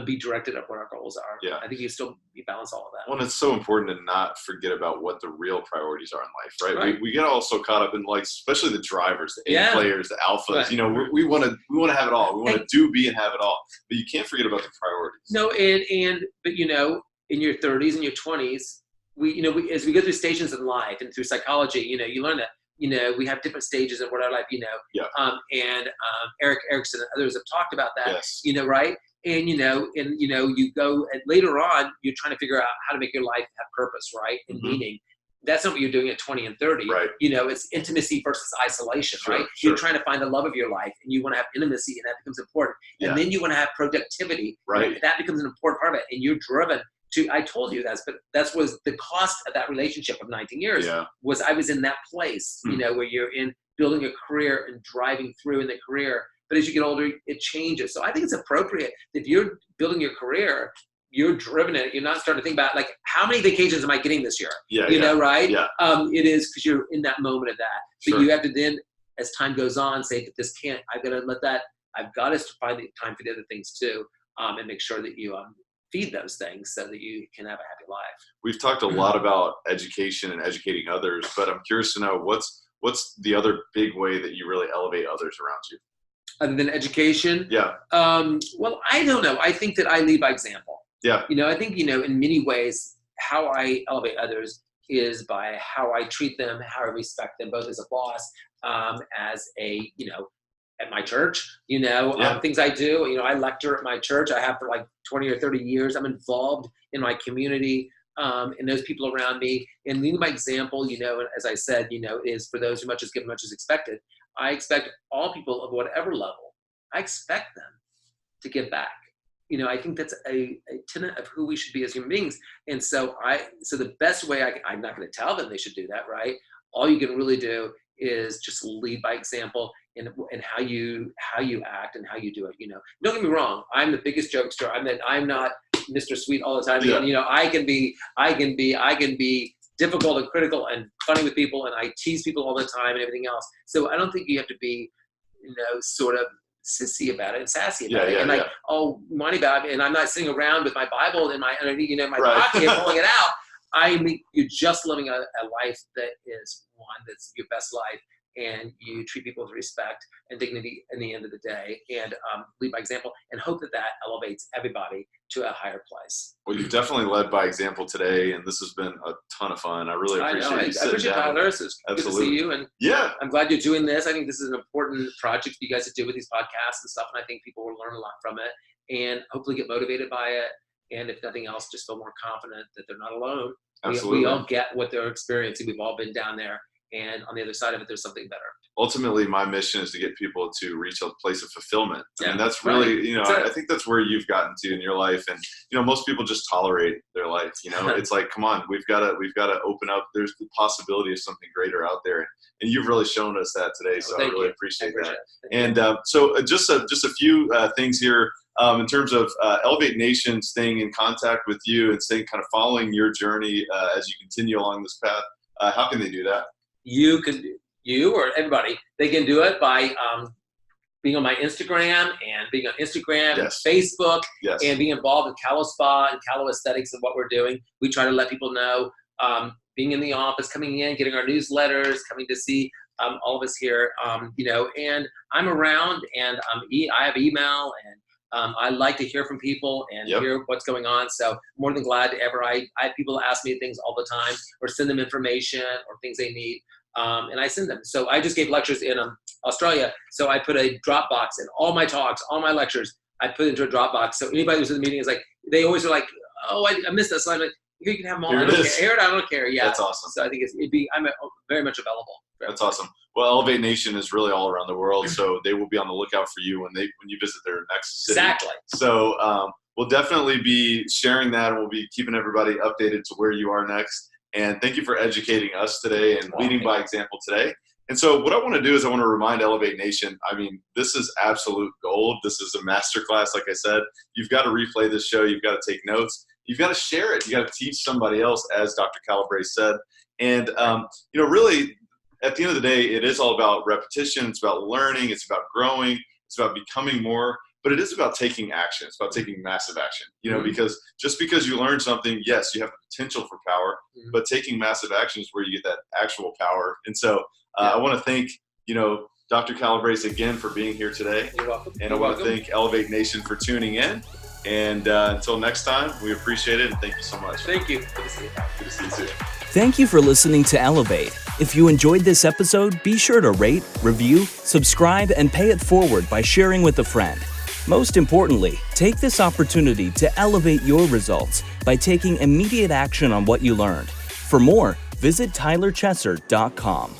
be directed at what our goals are. I think you still balance all of that. Well, it's so important to not forget about what the real priorities are in life, right? We get all so caught up in, like, especially the drivers, the A players, the alphas. We want to have it all. We want to be and have it all, but you can't forget about the priorities. No, but in your 30s and your 20s, we as we go through stations in life and through psychology, you learn that we have different stages in what our life, and Eric Erickson and others have talked about that, yes. Right? And, you go and later on, you're trying to figure out how to make your life have purpose, right? And meaning. That's not what you're doing at 20 and 30. Right. It's intimacy versus isolation, right? Sure. You're trying to find the love of your life, and you want to have intimacy, and that becomes important. Yeah. And then you want to have productivity, right? That becomes an important part of it. And you're driven to. I told you that was the cost of that relationship of 19 years. Yeah. Was I was in that place, where you're in building a career and driving through in the career. But as you get older, it changes. So I think it's appropriate if you're building your career. You're driven in it. You're not starting to think about like how many vacations am I getting this year? Right? Yeah. It is because you're in that moment of that. But you have to then, as time goes on, say that this can't. I've got to let that. I've got to find the time for the other things too, and make sure that you feed those things so that you can have a happy life. We've talked a lot about education and educating others, but I'm curious to know what's the other big way that you really elevate others around you? Other than education? Yeah. Well, I don't know. I think that I lead by example. Yeah. I think, in many ways, how I elevate others is by how I treat them, how I respect them, both as a boss, as a, at my church, things I do. I lecture at my church. I have for like 20 or 30 years. I'm involved in my community and those people around me. And leading by example, as I said, is for those who much is given, much is expected. I expect all people of whatever level, I expect them to give back. I think that's a tenet of who we should be as human beings. And so the best way I'm not going to tell them they should do that, right? All you can really do is just lead by example and how you act and how you do it. Don't get me wrong. I'm the biggest jokester. I'm not Mr. Sweet all the time. Yeah. I can be difficult and critical and funny with people, and I tease people all the time and everything else. So I don't think you have to be, sort of sissy about it and sassy about it, and money about it. And I'm not sitting around with my Bible in my pocket pulling it out. You're just living a life that is one that's your best life, and you treat people with respect and dignity in the end of the day, and lead by example, and hope that elevates everybody to a higher place. Well, you've definitely led by example today, and this has been a ton of fun. I really appreciate you sitting down. Tyler. It's good to see you, and I'm glad you're doing this. I think this is an important project for you guys to do with these podcasts and stuff, and I think people will learn a lot from it and hopefully get motivated by it, and if nothing else, just feel more confident that they're not alone. Absolutely. We all get what they're experiencing. We've all been down there, and on the other side of it, there's something better. Ultimately, my mission is to get people to reach a place of fulfillment. Yeah, and that's really, I think that's where you've gotten to in your life. And, most people just tolerate their life. It's like, come on, we've got to open up. There's the possibility of something greater out there. And you've really shown us that today. So I really appreciate that. And so just a few things here in terms of Elevate Nation staying in contact with you and staying kind of following your journey as you continue along this path. How can they do that? You or everybody, they can do it by being on my Instagram and Facebook, and being involved in Calo Spa and Calo Aesthetics and what we're doing. We try to let people know, being in the office, coming in, getting our newsletters, coming to see all of us here, and I'm around, and I have email, and I like to hear from people and hear what's going on. So more than glad to ever. I have people ask me things all the time, or send them information or things they need. And I send them. So I just gave lectures in Australia. So I put a Dropbox in all my talks, all my lectures. I put into a Dropbox. So anybody who's in the meeting is like, they always are like, oh, I missed that. So I'm like, here, you can have them all. I don't care. Yeah. That's awesome. So I think I'm very much available. That's awesome. Well, Elevate Nation is really all around the world. So they will be on the lookout for you when you visit their next city. Exactly. So we'll definitely be sharing that, and we'll be keeping everybody updated to where you are next. And thank you for educating us today and leading by example today. And so what I want to do is I want to remind Elevate Nation, this is absolute gold. This is a masterclass. Like I said, you've got to replay this show. You've got to take notes. You've got to share it. You got to teach somebody else, as Dr. Calobrace said. And, really, at the end of the day, it is all about repetition. It's about learning. It's about growing. It's about becoming more. But it is about taking action. It's about taking massive action, because just because you learn something, yes, you have the potential for power, but taking massive action is where you get that actual power. And so I want to thank, Dr. Calobrace again for being here today. You're welcome. And I want to thank Elevate Nation for tuning in. And until next time, we appreciate it. And thank you so much. Thank you. Good to see you. Good to see you too. Thank you for listening to Elevate. If you enjoyed this episode, be sure to rate, review, subscribe, and pay it forward by sharing with a friend. Most importantly, take this opportunity to elevate your results by taking immediate action on what you learned. For more, visit tylerchesser.com.